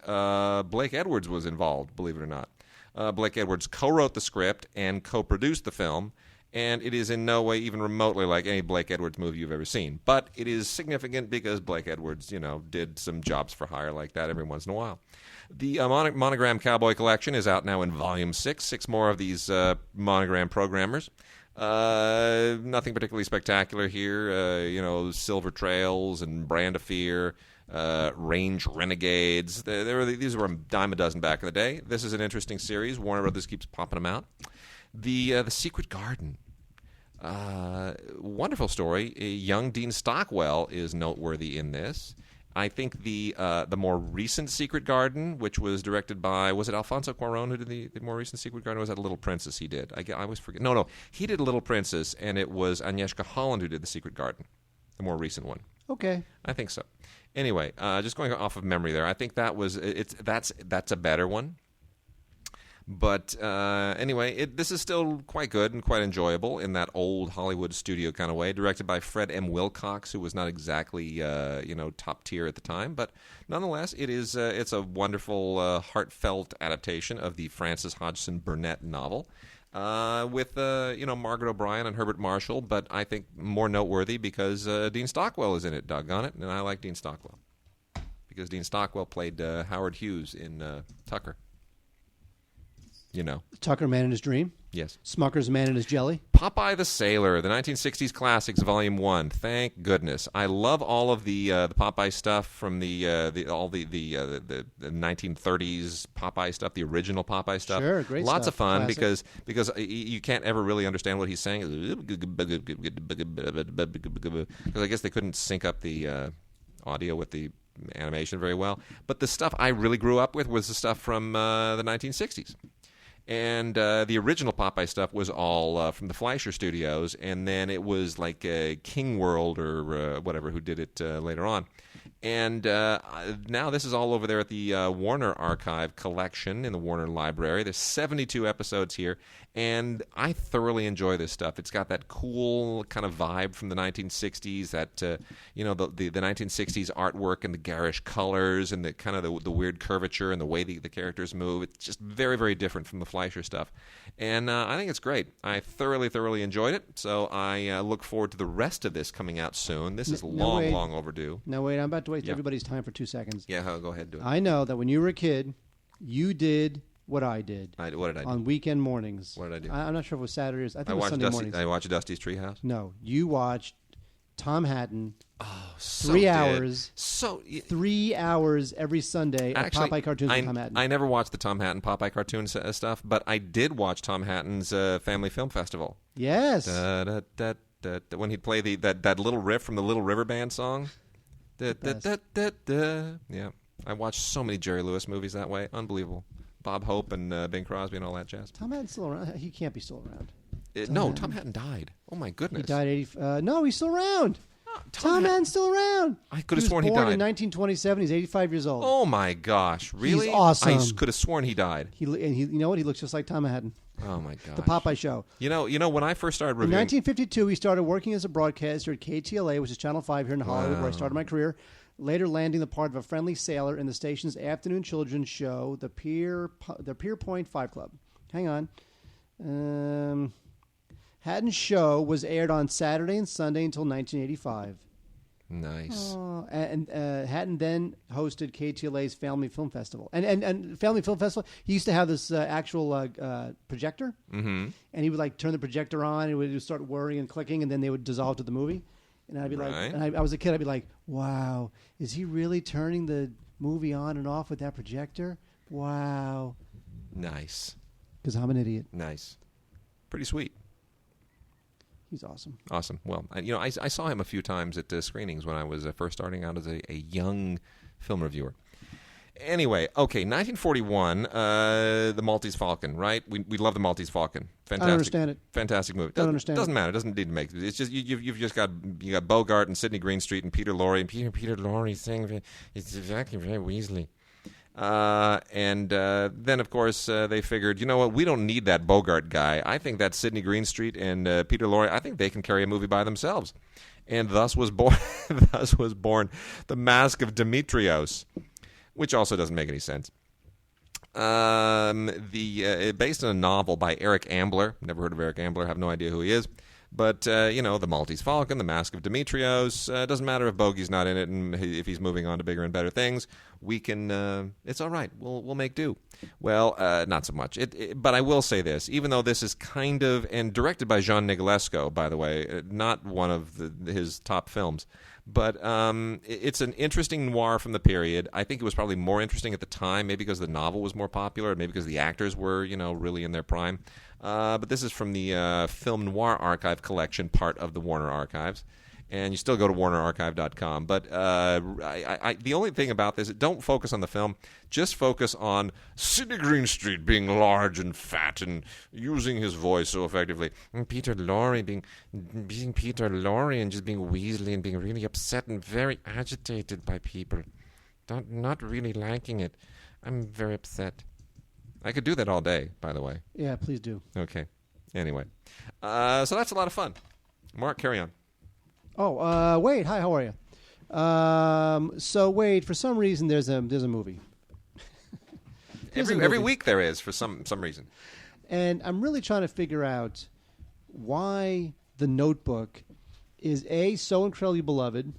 B: Blake Edwards was involved, believe it or not. Blake Edwards co-wrote the script and co-produced the film, and it is in no way even remotely like any Blake Edwards movie you've ever seen. But it is significant because Blake Edwards, did some jobs for hire like that every once in a while. The Monogram Cowboy collection is out now in Volume 6. 6 more of these Monogram programmers. Nothing particularly spectacular here. Silver Trails and Brand of Fear, Range Renegades. These were a dime a dozen back in the day. This is an interesting series. Warner Brothers keeps popping them out. The Secret Garden. Wonderful story. Young Dean Stockwell is noteworthy in this. I think the more recent Secret Garden, which was directed by, was it Alfonso Cuarón who did the more recent Secret Garden, or was that Little Princess he did? I always forget. No, he did Little Princess, and it was Agnieszka Holland who did the Secret Garden, the more recent one.
C: Okay.
B: I think so. Anyway, just going off of memory there, I think that's a better one. But anyway, this is still quite good and quite enjoyable in that old Hollywood studio kind of way. Directed by Fred M. Wilcox, who was not exactly top tier at the time, but nonetheless, it's a wonderful, heartfelt adaptation of the Frances Hodgson Burnett novel. With Margaret O'Brien and Herbert Marshall, but I think more noteworthy because Dean Stockwell is in it, doggone it, and I like Dean Stockwell because Dean Stockwell played Howard Hughes in Tucker. you know.
C: Tucker Man in His Dream.
B: Yes.
C: Smucker's Man in His Jelly.
B: Popeye the Sailor, the 1960s classics, Volume 1. Thank goodness. I love all of the Popeye stuff from the 1930s Popeye stuff, the original Popeye stuff.
C: Sure, great
B: Lots
C: stuff.
B: of fun
C: Classic.
B: because you can't ever really understand what he's saying because I guess they couldn't sync up the audio with the animation very well. But the stuff I really grew up with was the stuff from the 1960s. And the original Popeye stuff was all from the Fleischer Studios, and then it was like King World or whatever who did it later on. And now this is all over there at the Warner Archive collection in the Warner Library. There's 72 episodes here, and I thoroughly enjoy this stuff. It's got that cool kind of vibe from the 1960s, that the 1960s artwork and the garish colors and the kind of the weird curvature and the way the characters move. It's just very, very different from the Fleischer stuff, and I think it's great. I thoroughly enjoyed it. So I look forward to the rest of this coming out soon. This is long overdue.
C: No, wait, I'm about to waste everybody's time for 2 seconds.
B: Yeah, go ahead, do it.
C: I know that when you were a kid, you did what I did.
B: What did I do?
C: On weekend mornings.
B: What did I do?
C: I'm not sure if it was Saturdays. I think it was Sunday mornings.
B: I watched Dusty's Treehouse.
C: No, you watched Tom Hatton.
B: Oh, so
C: 3
B: did.
C: hours. 3 hours every Sunday
B: Actually,
C: of Popeye cartoons with Tom Hatton.
B: I never watched the Tom Hatton Popeye cartoon stuff, but I did watch Tom Hatton's Family Film Festival.
C: Yes.
B: When he'd play that little riff from the Little River Band song. Yeah, I watched so many Jerry Lewis movies that way. Unbelievable. Bob Hope and Bing Crosby and all that jazz.
C: Tom Hatton's still around. He can't be still around.
B: Tom Hatton died. Oh my goodness.
C: He died 80. No, he's still around. Tom Hatton's still around.
B: I could have sworn he died.
C: He was born in 1927. He's 85 years old.
B: Oh my gosh! Really?
C: He's awesome.
B: I could have sworn he died.
C: You know what? He looks just like Tom Hatton.
B: Oh my gosh.
C: The Popeye Show.
B: You know when I first started
C: In
B: reviewing.
C: 1952, he started working as a broadcaster at KTLA, which is Channel 5 here in Hollywood, where I started my career. Later landing the part of a friendly sailor in the station's afternoon children's show, the Pierpoint 5 Club. Hang on. Hatton's show was aired on Saturday and Sunday until 1985.
B: Nice.
C: And Hatton then hosted KTLA's Family Film Festival. And Family Film Festival, he used to have this actual projector. Mm-hmm. And he would turn the projector on, and it would start whirring and clicking, and then they would dissolve to the movie. And I'd be like, and I was a kid, I'd be like, wow, is he really turning the movie on and off with that projector? Wow.
B: Nice.
C: Because I'm an idiot.
B: Nice. Pretty sweet.
C: He's awesome.
B: Awesome. Well, I saw him a few times at screenings when I was first starting out as a young film reviewer. Anyway, okay, 1941, The Maltese Falcon, right? We love The Maltese Falcon. Fantastic.
C: I don't understand it.
B: Fantastic movie.
C: Don't understand
B: Doesn't matter. It doesn't need to make it. It's just you've just got Bogart and Sidney Greenstreet and Peter Lorre and Peter Lorre saying it's exactly very Weasley. And then, of course, they figured, you know what? We don't need that Bogart guy. I think that Sidney Greenstreet and Peter Lorre, I think they can carry a movie by themselves. And thus was born The Mask of Dimitrios, which also doesn't make any sense. Based on a novel by Eric Ambler. Never heard of Eric Ambler. Have no idea who he is. But, The Maltese Falcon, The Mask of Dimitrios, doesn't matter if Bogey's not in it and if he's moving on to bigger and better things. We can, it's all right. We'll make do. Well, not so much. But I will say this, even though this is kind of, and directed by Jean Nicolesco, by the way, not one of his top films, but it's an interesting noir from the period. I think it was probably more interesting at the time, maybe because the novel was more popular, maybe because the actors were, really in their prime. But this is from the Film Noir Archive collection, part of the Warner Archives. And you still go to warnerarchive.com. But the only thing about this, don't focus on the film. Just focus on Sidney Greenstreet being large and fat and using his voice so effectively. And Peter Lorre being Peter Lorre and just being Weasley and being really upset and very agitated by people. Not really liking it. I'm very upset. I could do that all day, by the way.
C: Yeah, please do.
B: Okay. Anyway. So that's a lot of fun. Mark, carry on.
C: Oh, Wade, hi, how are you? So, Wade, for some reason, there's a movie.
B: Every week there is, for some reason.
C: And I'm really trying to figure out why The Notebook is, A, so incredibly beloved,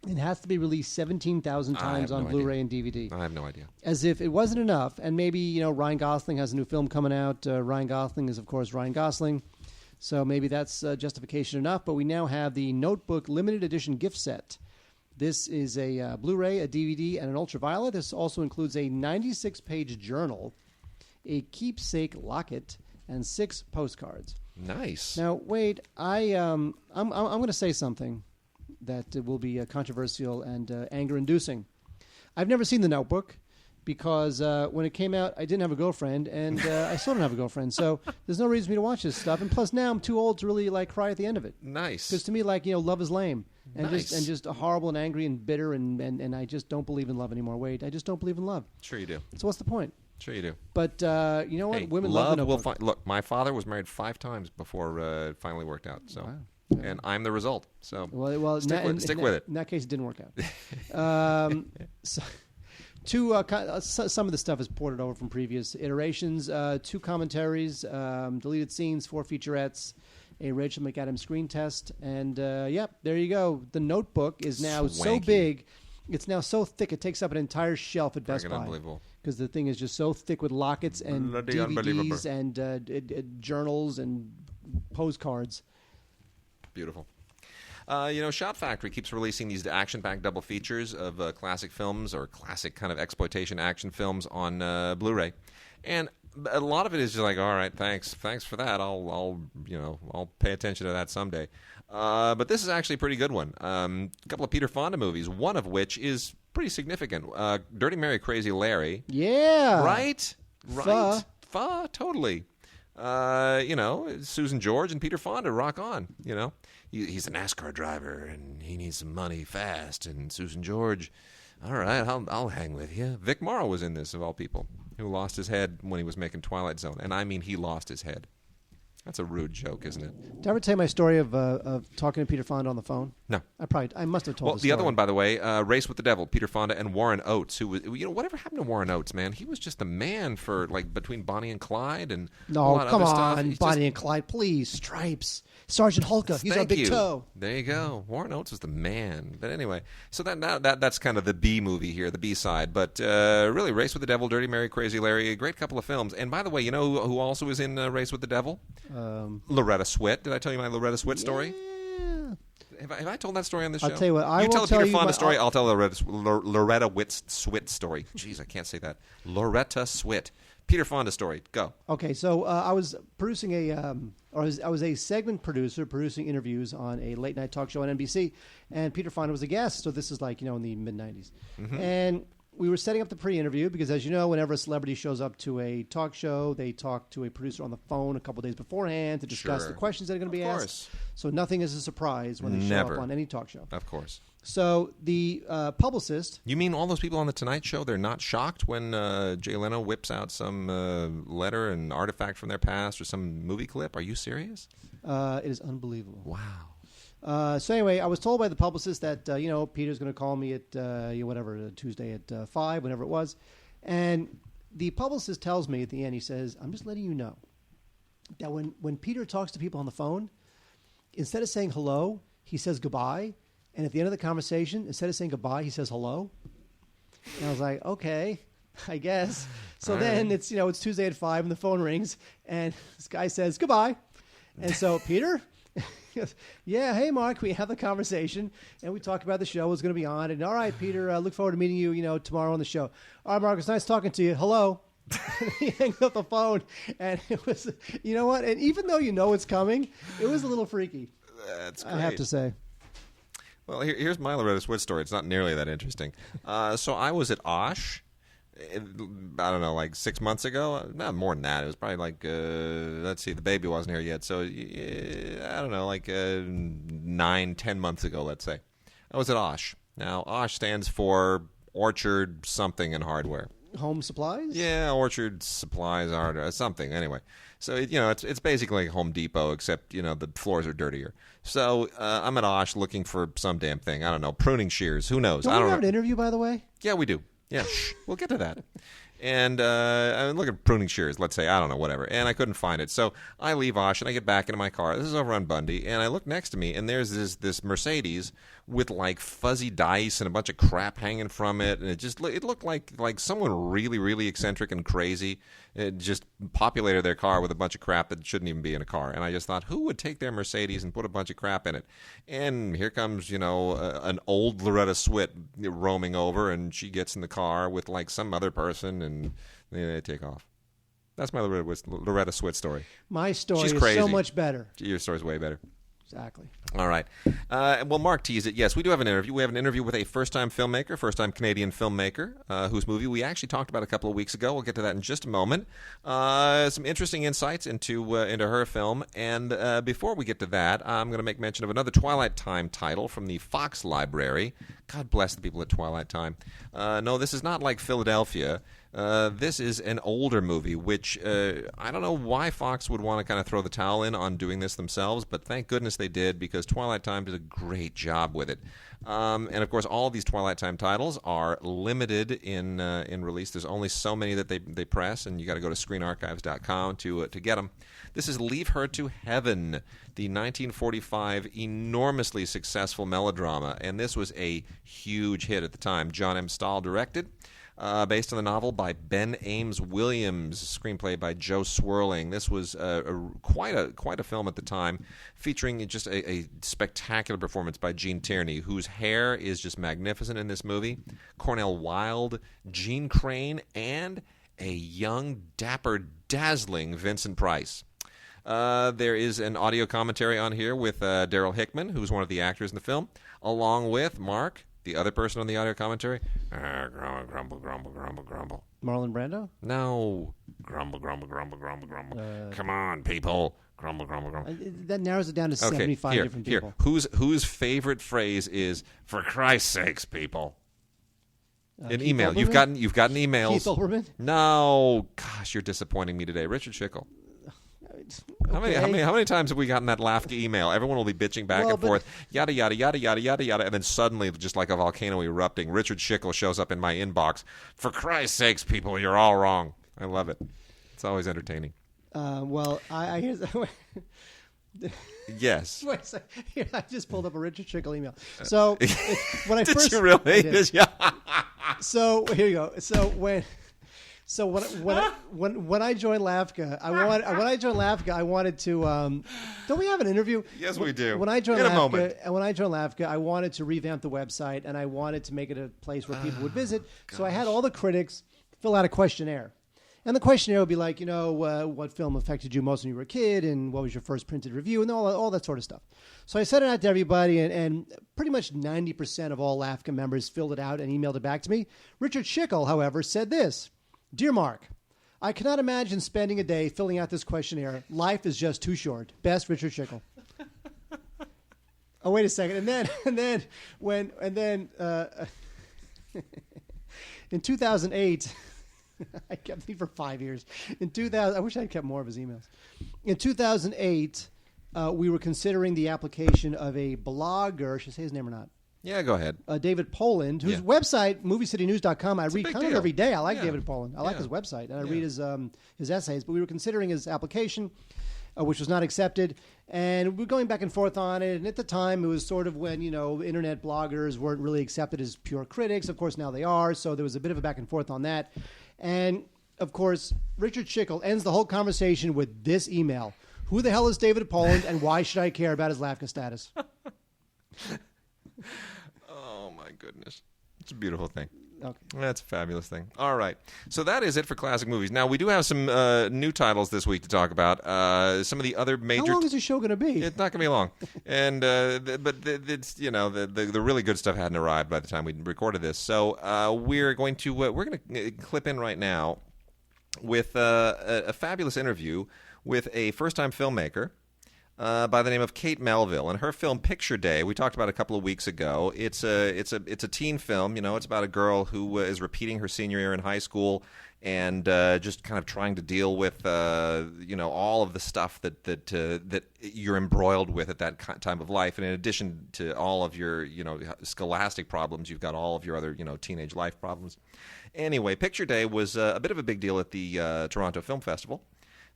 C: It has to be released 17,000 times on Blu-ray and DVD.
B: I have no idea.
C: As if it wasn't enough, and maybe, Ryan Gosling has a new film coming out. Ryan Gosling is, of course, Ryan Gosling. So maybe that's justification enough. But we now have the Notebook limited edition gift set. This is a Blu-ray, a DVD, and an ultraviolet. This also includes a 96-page journal, a keepsake locket, and 6 postcards.
B: Nice.
C: Now, Wade, I'm going to say something that will be controversial and anger-inducing. I've never seen The Notebook because when it came out, I didn't have a girlfriend, and I still don't have a girlfriend. So there's no reason for me to watch this stuff. And plus, now I'm too old to really cry at the end of it.
B: Nice.
C: Because to me, love is lame, and
B: Nice.
C: just horrible and angry and bitter, and I just don't believe in love anymore. Wade, I just don't believe in love.
B: Sure you do.
C: So what's the point?
B: Sure you do.
C: But you know what?
B: Hey,
C: Women love The Notebook.
B: Look, my father was married 5 times before it finally worked out. So,
C: Wow.
B: and I'm the result. So,
C: well,
B: stick with it.
C: In that case, it didn't work out. Some of the stuff is ported over from previous iterations. 2 commentaries, deleted scenes, 4 featurettes, a Rachel McAdams screen test, and there you go. The Notebook is now so
B: Swanky.
C: big, it's now so thick it takes up an entire shelf at Best
B: Friggin'
C: Buy.
B: unbelievable.
C: Because the thing is just so thick with lockets and
B: Bloody unbelievable.
C: DVDs and journals and postcards.
B: Beautiful. Shot Factory keeps releasing these action-packed double features of classic films or classic kind of exploitation action films on Blu-ray, and a lot of it is just like, all right, thanks for that. I'll pay attention to that someday. But this is actually a pretty good one. A couple of Peter Fonda movies, one of which is pretty significant. Dirty Mary, Crazy Larry.
C: Yeah.
B: Right.
C: Pho.
B: Totally. Susan George and Peter Fonda rock on. He's a NASCAR driver and he needs some money fast. And Susan George, all right, I'll hang with you. Vic Morrow was in this, of all people, who lost his head when he was making Twilight Zone. And I mean, he lost his head. That's a rude joke, isn't it?
C: Did I ever tell you my story of talking to Peter Fonda on the phone?
B: No.
C: I must have told.
B: Well, the other one, by the way, Race with the Devil, Peter Fonda and Warren Oates, who was, whatever happened to Warren Oates, man? He was just the man for between Bonnie and Clyde and a lot of
C: come
B: other stuff.
C: on,
B: He's
C: Bonnie and Clyde, please, Stripes, Sergeant Hulka, he's our
B: Thank
C: big
B: you.
C: toe.
B: There you go. Warren Oates was the man. But anyway, so that's kind of the B movie here, the B side. But really, Race with the Devil, Dirty Mary, Crazy Larry, a great couple of films. And by the way, you know who also is in Race with the Devil? Loretta Swit. Did I tell you my Loretta Swit story?
C: Yeah.
B: Have I told that story on this show?
C: I'll tell you what.
B: You tell a Peter Fonda story.
C: I'll
B: I'll tell a Loretta Swit story. Jeez, I can't say that. Loretta Swit. Peter Fonda story. Go.
C: Okay, so I was producing I was a segment producer producing interviews on a late night talk show on NBC, and Peter Fonda was a guest. So this is in the mid '90s, and we were setting up the pre-interview because, as you know, whenever a celebrity shows up to a talk show, they talk to a producer on the phone a couple days beforehand to discuss
B: Sure.
C: the questions that are going to be asked. So nothing is a surprise when they show
B: Never.
C: up on any talk show.
B: Of course.
C: So the publicist.
B: You mean all those people on the Tonight Show? They're not shocked when Jay Leno whips out some letter and artifact from their past or some movie clip? Are you serious?
C: It is unbelievable.
B: Wow.
C: So anyway, I was told by the publicist that Peter's going to call me at Tuesday at 5, whenever it was, and the publicist tells me at the end, he says, "I'm just letting you know that when Peter talks to people on the phone, instead of saying hello, he says goodbye, and at the end of the conversation, instead of saying goodbye, he says hello." And I was like, okay, I guess. So
B: All
C: then
B: right.
C: it's Tuesday at 5, and the phone rings, and this guy says goodbye, and so Peter. He goes, "Yeah, hey, Mark, we have the conversation, and we talked about the show was going to be on. And all right, Peter, look forward to meeting you, tomorrow on the show. All right, Mark, it's nice talking to you. Hello." He hangs up the phone, and it was, you know what? And even though it's coming, it was a little freaky.
B: That's great.
C: I have to say.
B: Well, here's my Loretta Swit story. It's not nearly that interesting. So I was at Osh, I don't know, 6 months ago. Not more than that. It was probably let's see, the baby wasn't here yet. So I don't know, 9-10 months ago, let's say. I was at Osh. Now, Osh stands for Orchard Something and Hardware.
C: Home supplies?
B: Yeah, Orchard Supplies, Hardware, something. Anyway, so it's basically like Home Depot, except the floors are dirtier. So I'm at Osh looking for some damn thing. I don't know, pruning shears. Who knows?
C: Don't
B: I don't
C: we have
B: know.
C: an interview, by the way?
B: Yeah, we do. Yeah, we'll get to that. And I'm looking at pruning shears, let's say, I don't know, whatever. And I couldn't find it. So I leave Osh and I get back into my car. This is over on Bundy. And I look next to me, and there's this Mercedes with like fuzzy dice and a bunch of crap hanging from it. And it looked like someone really, really eccentric and crazy just populated their car with a bunch of crap that shouldn't even be in a car. And I just thought, who would take their Mercedes and put a bunch of crap in it? And here comes, an old Loretta Swit roaming over, and she gets in the car with like some other person, and they take off. That's my Loretta Swit story.
C: My story
B: She's
C: is
B: crazy.
C: so much better.
B: Your story's way better.
C: Exactly.
B: All right. Well, Mark teased it. Yes, we do have an interview. We have an interview with a first-time filmmaker, first-time Canadian filmmaker, whose movie we actually talked about a couple of weeks ago. We'll get to that in just a moment. Some interesting insights into her film. And before we get to that, I'm going to make mention of another Twilight Time title from the Fox Library. God bless the people at Twilight Time. No, this is not like Philadelphia. This is an older movie, which I don't know why Fox would want to kind of throw the towel in on doing this themselves, but thank goodness they did, because Twilight Time did a great job with it. And of course, all of these Twilight Time titles are limited in release. There's only so many that they press, and you got to go to ScreenArchives.com to get them. This is Leave Her to Heaven, the 1945 enormously successful melodrama, and this was a huge hit at the time. John M. Stahl directed. Based on the novel by Ben Ames Williams, screenplay by Joe Swirling. This was quite a film at the time, featuring just a spectacular performance by Gene Tierney, whose hair is just magnificent in this movie. Cornell Wilde, Gene Crane, and a young, dapper, dazzling Vincent Price. There is an audio commentary on here with Daryl Hickman, who's one of the actors in the film, along with Mark, the other person on the audio commentary. Grumble, grumble, grumble, grumble.
C: Marlon Brando?
B: No. Grumble, grumble, grumble, grumble, grumble. Come on, people. Grumble, grumble, grumble.
C: That narrows it down to 75 different people.
B: Whose favorite phrase is, for Christ's sakes, people? An
C: Keith
B: email.
C: Olbermann?
B: You've gotten emails.
C: Keith Olbermann?
B: No. Gosh, you're disappointing me today. Richard Schickel.
C: Okay.
B: How many times have we gotten that Lafka email? Everyone will be bitching back and forth, yada, yada, yada, yada, yada, yada, and then suddenly, just like a volcano erupting, Richard Schickel shows up in my inbox. For Christ's sakes, people, you're all wrong. I love it. It's always entertaining.
C: I here's
B: Yes.
C: Wait a second. Here, I just pulled up a Richard Schickel email. So when I
B: Did
C: first
B: you really?
C: did.
B: Yeah.
C: So here you go. So when I joined LAFCA, I wanted to. Don't we have an interview?
B: Yes, we do.
C: When I joined
B: In a
C: LAFCA,
B: moment.
C: and when I joined LAFCA, I wanted to revamp the website, and I wanted to make it a place where people would visit. So I had all the critics fill out a questionnaire, and the questionnaire would be like, what film affected you most when you were a kid, and what was your first printed review, and all that sort of stuff. So I sent it out to everybody, and pretty much 90% of all LAFCA members filled it out and emailed it back to me. Richard Schickel, however, said this. Dear Mark, I cannot imagine spending a day filling out this questionnaire. Life is just too short. Best, Richard Schickel. Oh, wait a second. And then in 2008, I kept these for 5 years. In 2000, I wish I had kept more of his emails. In 2008, we were considering the application of a blogger. Should I say his name or not?
B: Yeah, go ahead.
C: David Poland, whose website, moviecitynews.com, I read kind of every day. I like David Poland. I like his website, and I read his essays. But we were considering his application, which was not accepted, and we were going back and forth on it. And at the time, it was sort of when, internet bloggers weren't really accepted as pure critics. Of course, now they are, so there was a bit of a back and forth on that. And, of course, Richard Schickel ends the whole conversation with this email. Who the hell is David Poland, and why should I care about his LAFCA status?
B: Oh, my goodness. It's a beautiful thing.
C: Okay.
B: That's a fabulous thing. All right. So that is it for classic movies. Now, we do have some new titles this week to talk about. Some of the other major...
C: How long is the show going to be?
B: It's not going to be long. And it's the really good stuff hadn't arrived by the time we recorded this. So we're going to clip in right now with a fabulous interview with a first-time filmmaker by the name of Kate Melville, and her film Picture Day, we talked about a couple of weeks ago. It's a teen film. It's about a girl who is repeating her senior year in high school and just kind of trying to deal with all of the stuff that you're embroiled with at that time of life. And in addition to all of your scholastic problems, you've got all of your other teenage life problems. Anyway, Picture Day was a bit of a big deal at the Toronto Film Festival.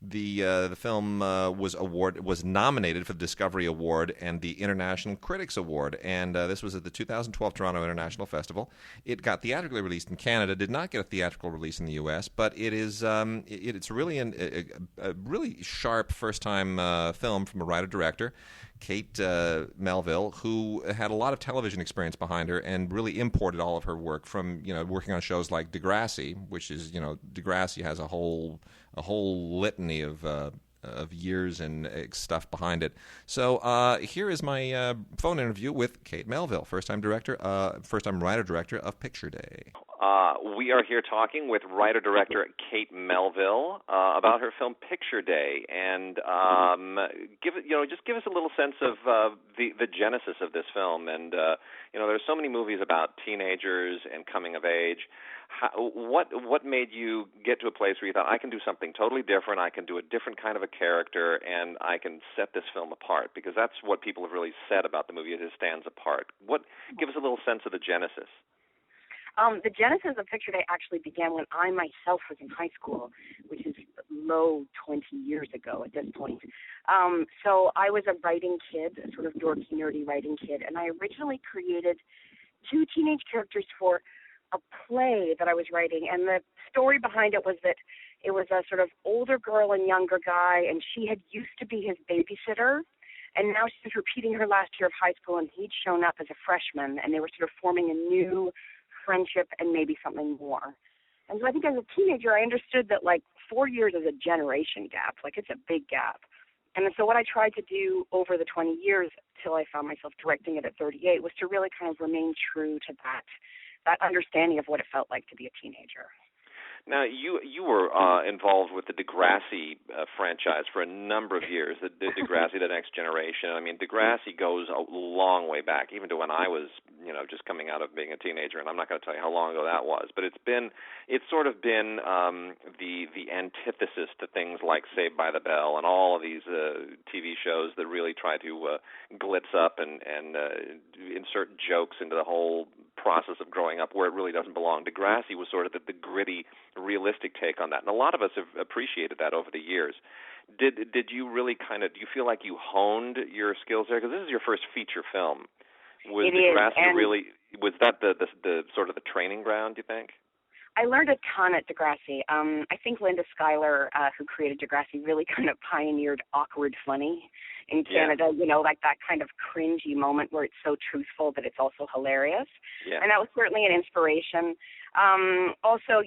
B: The film was nominated for the Discovery Award and the International Critics Award, and this was at the 2012 Toronto International Festival. It got theatrically released in Canada, did not get a theatrical release in the U.S., but it is it's really a really sharp first-time film from a writer-director, Kate Melville, who had a lot of television experience behind her and really imported all of her work from working on shows like Degrassi, which is Degrassi has a whole litany of years and stuff behind it. So here is my phone interview with Kate Melville, first-time writer-director of Picture Day.
D: We are here talking with writer-director Kate Melville about her film Picture Day, and just give us a little sense of the genesis of this film. And there's so many movies about teenagers and coming of age. What made you get to a place where you thought, I can do something totally different, I can do a different kind of a character, and I can set this film apart? Because that's what people have really said about the movie. It stands apart. Give us a little sense of the genesis.
E: The genesis of Picture Day actually began when I myself was in high school, which is low 20 years ago at this point. So I was a writing kid, a sort of dorky, nerdy writing kid, and I originally created two teenage characters for a play that I was writing. And the story behind it was that it was a sort of older girl and younger guy, and she had used to be his babysitter. And now she's repeating her last year of high school, and he'd shown up as a freshman, and they were sort of forming a new friendship and maybe something more. And so I think as a teenager, I understood that 4 years is a generation gap. It's a big gap. And so what I tried to do over the 20 years till I found myself directing it at 38 was to really kind of remain true to that understanding of what it felt like to be a teenager.
D: Now, you were involved with the Degrassi franchise for a number of years, the Degrassi, The Next Generation. I mean, Degrassi goes a long way back, even to when I was, just coming out of being a teenager, and I'm not going to tell you how long ago that was. But it's sort of been the antithesis to things like Saved by the Bell and all of these TV shows that really try to glitz up and insert jokes into the whole process of growing up where it really doesn't belong. Degrassi was sort of the gritty, realistic take on that, and a lot of us have appreciated that over the years. Did you really do you feel like you honed your skills there? Because this is your first feature film. Was Degrassi really, was that the sort of the training ground, do you think?
E: I learned a ton at Degrassi. I think Linda Schuyler, who created Degrassi, really kind of pioneered awkward funny in Canada, that kind of cringy moment where it's so truthful that it's also hilarious. Yeah. And that was certainly an inspiration. Also,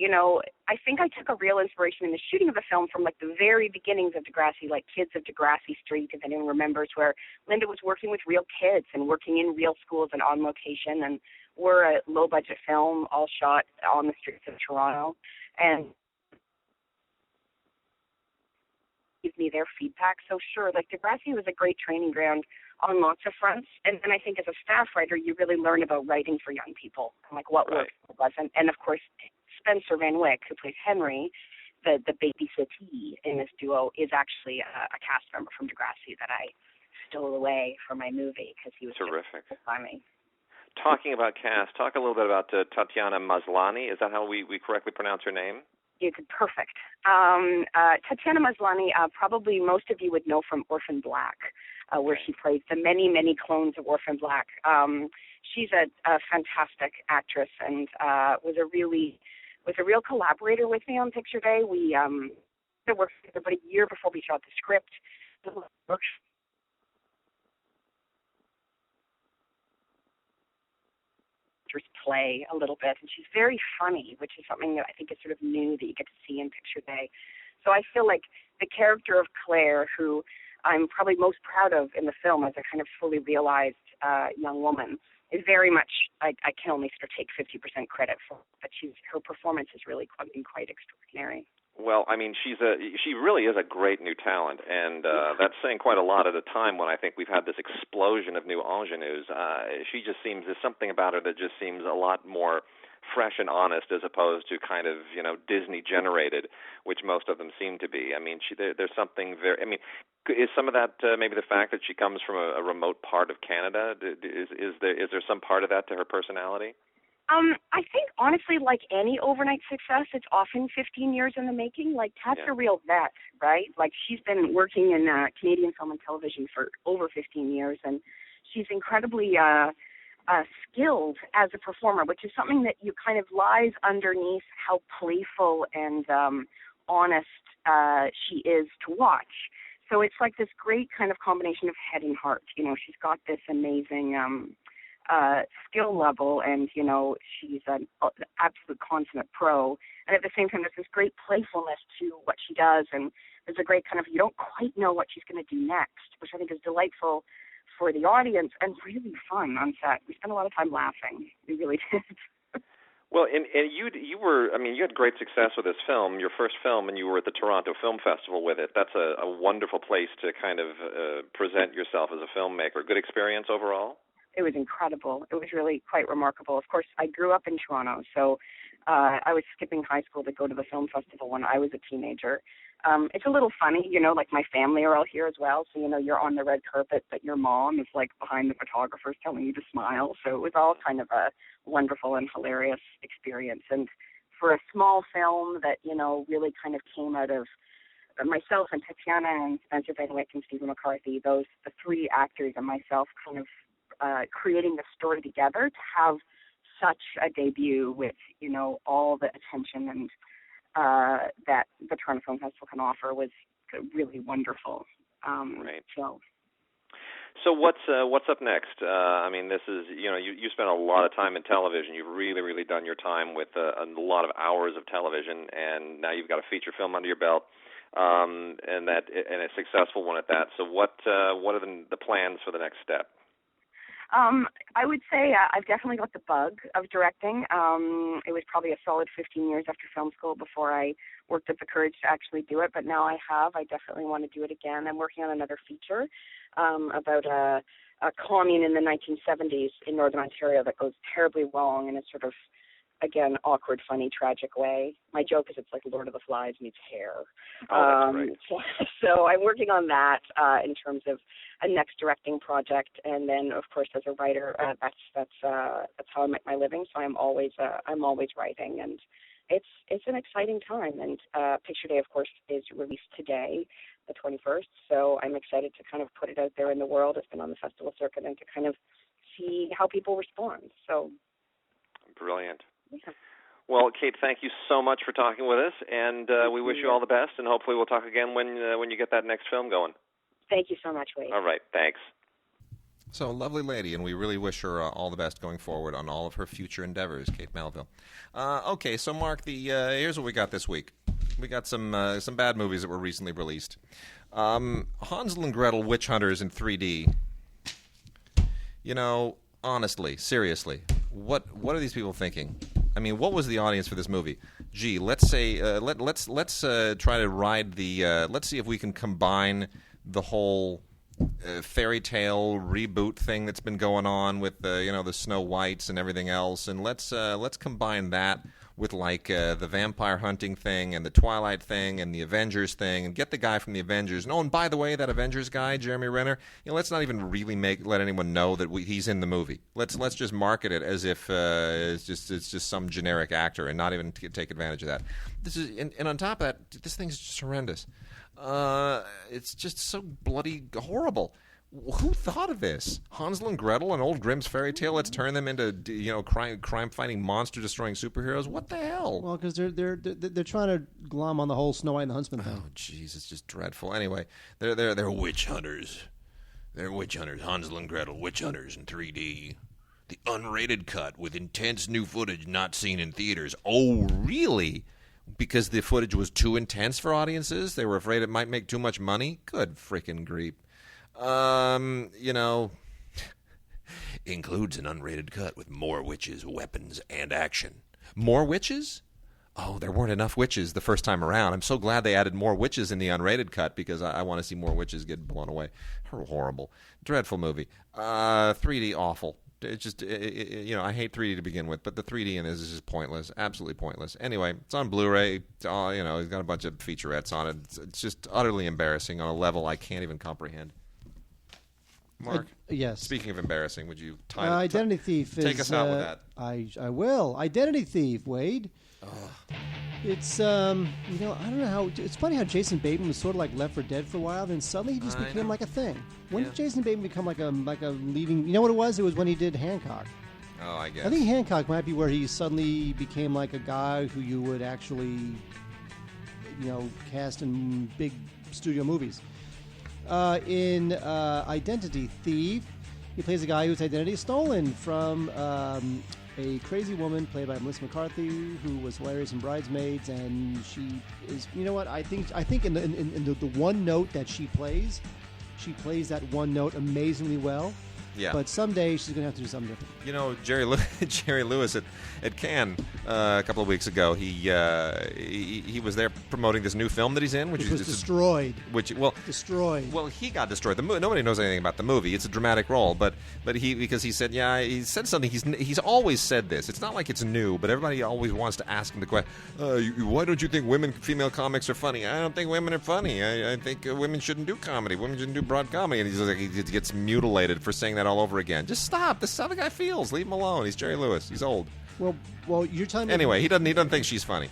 E: I think I took a real inspiration in the shooting of the film from the very beginnings of Degrassi, Kids of Degrassi Street, if anyone remembers, where Linda was working with real kids and working in real schools and on location, and we're a low-budget film, all shot on the streets of Toronto, and give me their feedback. So sure, Degrassi was a great training ground on lots of fronts. And then I think as a staff writer, you really learn about writing for young people, what works and what doesn't. And of course, Spencer Van Wyck, who plays Henry, the babysittee in this duo, is actually a cast member from Degrassi that I stole away for my movie because he was
D: terrific.
E: So funny.
D: Talking about cast, talk a little bit about Tatiana Maslany. Is that how we correctly pronounce her name?
E: It's perfect. Tatiana Maslany, probably most of you would know from Orphan Black, where she plays the many, many clones of Orphan Black. She's a fantastic actress and was a real collaborator with me on Picture Day. We worked together about a year before we shot the script. Play a little bit, and she's very funny, which is something that I think is sort of new that you get to see in Picture Day. So I feel like the character of Claire, who I'm probably most proud of in the film as a kind of fully realized young woman, is very much, I can only sort of take 50% credit for, but her performance has really been quite extraordinary.
D: Well, I mean, she really is a great new talent, and that's saying quite a lot at a time when I think we've had this explosion of new ingenues. She just seems, there's something about her that just seems a lot more fresh and honest as opposed to kind of, Disney generated, which most of them seem to be. I mean, there's something very, I mean, is some of that maybe the fact that she comes from a remote part of Canada? Is there some part of that to her personality?
E: I think, honestly, like any overnight success, it's often 15 years in the making. Like, Kat's a real vet, right? Like, she's been working in Canadian film and television for over 15 years, and she's incredibly skilled as a performer, which is something that you kind of lies underneath how playful and honest she is to watch. So it's like this great kind of combination of head and heart. She's got this amazing skill level, and she's an absolute consummate pro, and at the same time there's this great playfulness to what she does, and there's a great kind of, you don't quite know what she's going to do next, which I think is delightful for the audience and really fun on set. We spent a lot of time laughing. We really did.
D: Well, and you were, I mean, you had great success with this film, your first film, and you were at the Toronto Film Festival with it. That's a wonderful place to kind of present yourself as a filmmaker. Good experience overall?
E: It was incredible. It was really quite remarkable. Of course, I grew up in Toronto, so I was skipping high school to go to the film festival when I was a teenager. It's a little funny, like my family are all here as well, so, you're on the red carpet, but your mom is, like, behind the photographers telling you to smile. So it was all kind of a wonderful and hilarious experience. And for a small film that, really kind of came out of myself and Tatiana and Spencer Van and Stephen McCarthy, the three actors and myself kind of creating the story together, to have such a debut with, all the attention and that the Toronto Film Festival can offer was really wonderful.
D: Right.
E: So
D: what's up next? I mean, this is, you spent a lot of time in television. You've really, really done your time with a lot of hours of television, and now you've got a feature film under your belt, and a successful one at that. So what are the plans for the next step?
E: I would say I've definitely got the bug of directing. It was probably a solid 15 years after film school before I worked up the courage to actually do it, but now I have. I definitely want to do it again. I'm working on another feature about a commune in the 1970s in Northern Ontario that goes terribly wrong in a sort of, again, awkward, funny, tragic way. My joke is it's like Lord of the Flies meets Hair.
D: Oh, that's great.
E: So I'm working on that in terms of a next directing project, and then of course as a writer, that's how I make my living. So I'm always writing, and it's an exciting time. And Picture Day, of course, is released today, the 21st. So I'm excited to kind of put it out there in the world. It's been on the festival circuit, and to kind of see how people respond. So
D: brilliant.
E: Yeah.
D: Well, Kate, thank you so much for talking with us, and we wish you all the best, and hopefully we'll talk again when you get that next film going.
E: Thank you so much, Wade.
D: All right, thanks.
B: So, lovely lady, and we really wish her all the best going forward on all of her future endeavors, Kate Melville. Okay, so Mark, here's what we got this week. We got some bad movies that were recently released. Hansel and Gretel Witch Hunters in 3D. Honestly, seriously, what are these people thinking? I mean, what was the audience for this movie? Gee, let's say let's try to ride the. Let's see if we can combine the whole fairy tale reboot thing that's been going on with the Snow Whites and everything else, and let's combine that with like the vampire hunting thing and the Twilight thing and the Avengers thing, and get the guy from the Avengers. And by the way, that Avengers guy, Jeremy Renner, let's not even really let anyone know that he's in the movie. Let's just market it as if it's just some generic actor, and not even take advantage of that. This is and on top of that, this thing's just horrendous. It's just so bloody horrible. Who thought of this? Hansel and Gretel, an old Grimm's fairy tale. Let's turn them into crime-fighting, monster-destroying superheroes. What the hell?
C: Well, because they're trying to glom on the whole Snow White and the Huntsman thing.
B: Oh, jeez, it's just dreadful. Anyway, they're witch hunters. They're witch hunters. Hansel and Gretel, witch hunters in 3D. The unrated cut with intense new footage not seen in theaters. Oh, really? Because the footage was too intense for audiences? They were afraid it might make too much money? Good freaking grief. Includes an unrated cut with more witches, weapons, and action. More witches? oh, there weren't enough witches the first time around. I'm so glad they added more witches in the unrated cut because I want to see more witches get blown away. Horrible. Dreadful movie. 3D awful. It's just, I hate 3D to begin with, but the 3D in this is just pointless, absolutely pointless. Anyway, it's on Blu-ray. It's all, it's got a bunch of featurettes on it. It's just utterly embarrassing on a level I can't even comprehend. Mark,
C: yes.
B: Speaking of embarrassing, would you
C: Identity Thief
B: take us out with that?
C: I will. Identity Thief, Wade. It's I don't know how. It's funny how Jason Bateman was sort of like Left 4 Dead for a while, then suddenly he just became like a thing. When did Jason Bateman become like a leading? You know what it was? It was when he did Hancock.
B: Oh, I guess.
C: I think Hancock might be where he suddenly became like a guy who you would actually, cast in big studio movies. In Identity Thief, he plays a guy whose identity is stolen from a crazy woman played by Melissa McCarthy, who was hilarious in Bridesmaids, and she is. You know what? I think in the one note that she plays that one note amazingly well.
B: Yeah.
C: But someday she's going to have to do something different.
B: You know, Jerry Lewis at Cannes a couple of weeks ago, he was there promoting this new film that he's in, which
C: was destroyed.
B: Destroyed. Well, he got destroyed. Nobody knows anything about the movie. It's a dramatic role, but he said something. He's always said this. It's not like it's new, but everybody always wants to ask him the question. Why don't you think female comics are funny? I don't think women are funny. I think women shouldn't do comedy. Women shouldn't do broad comedy. And he gets mutilated for saying that all over again. Just stop. This is how the guy feels. Leave him alone. He's Jerry Lewis. He's old.
C: Well, you're telling me.
B: Anyway, he doesn't think she's funny.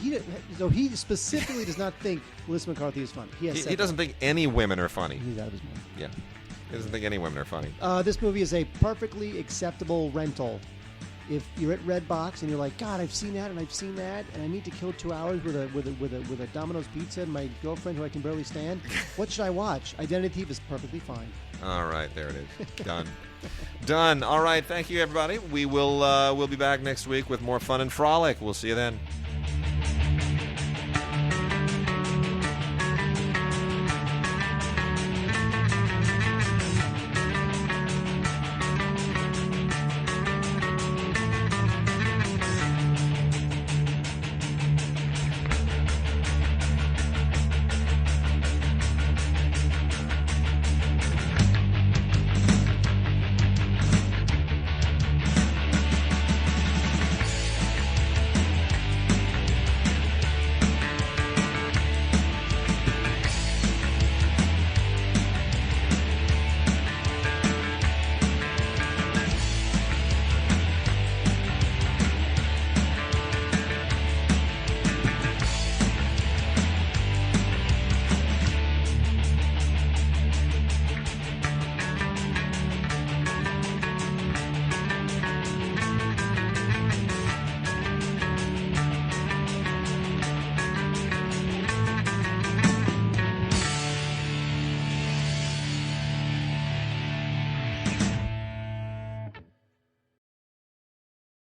C: He specifically does not think Melissa McCarthy is funny.
B: He doesn't think any women are funny.
C: He's out of his mind.
B: Yeah. He doesn't think any women are funny.
C: This movie is a perfectly acceptable rental. If you're at Redbox and you're like, God, I've seen that and I've seen that, and I need to kill 2 hours with a Domino's pizza and my girlfriend who I can barely stand, what should I watch? Identity Thief is perfectly fine.
B: All right, there it is. Done. All right, thank you, everybody. We'll be back next week with more fun and frolic. We'll see you then.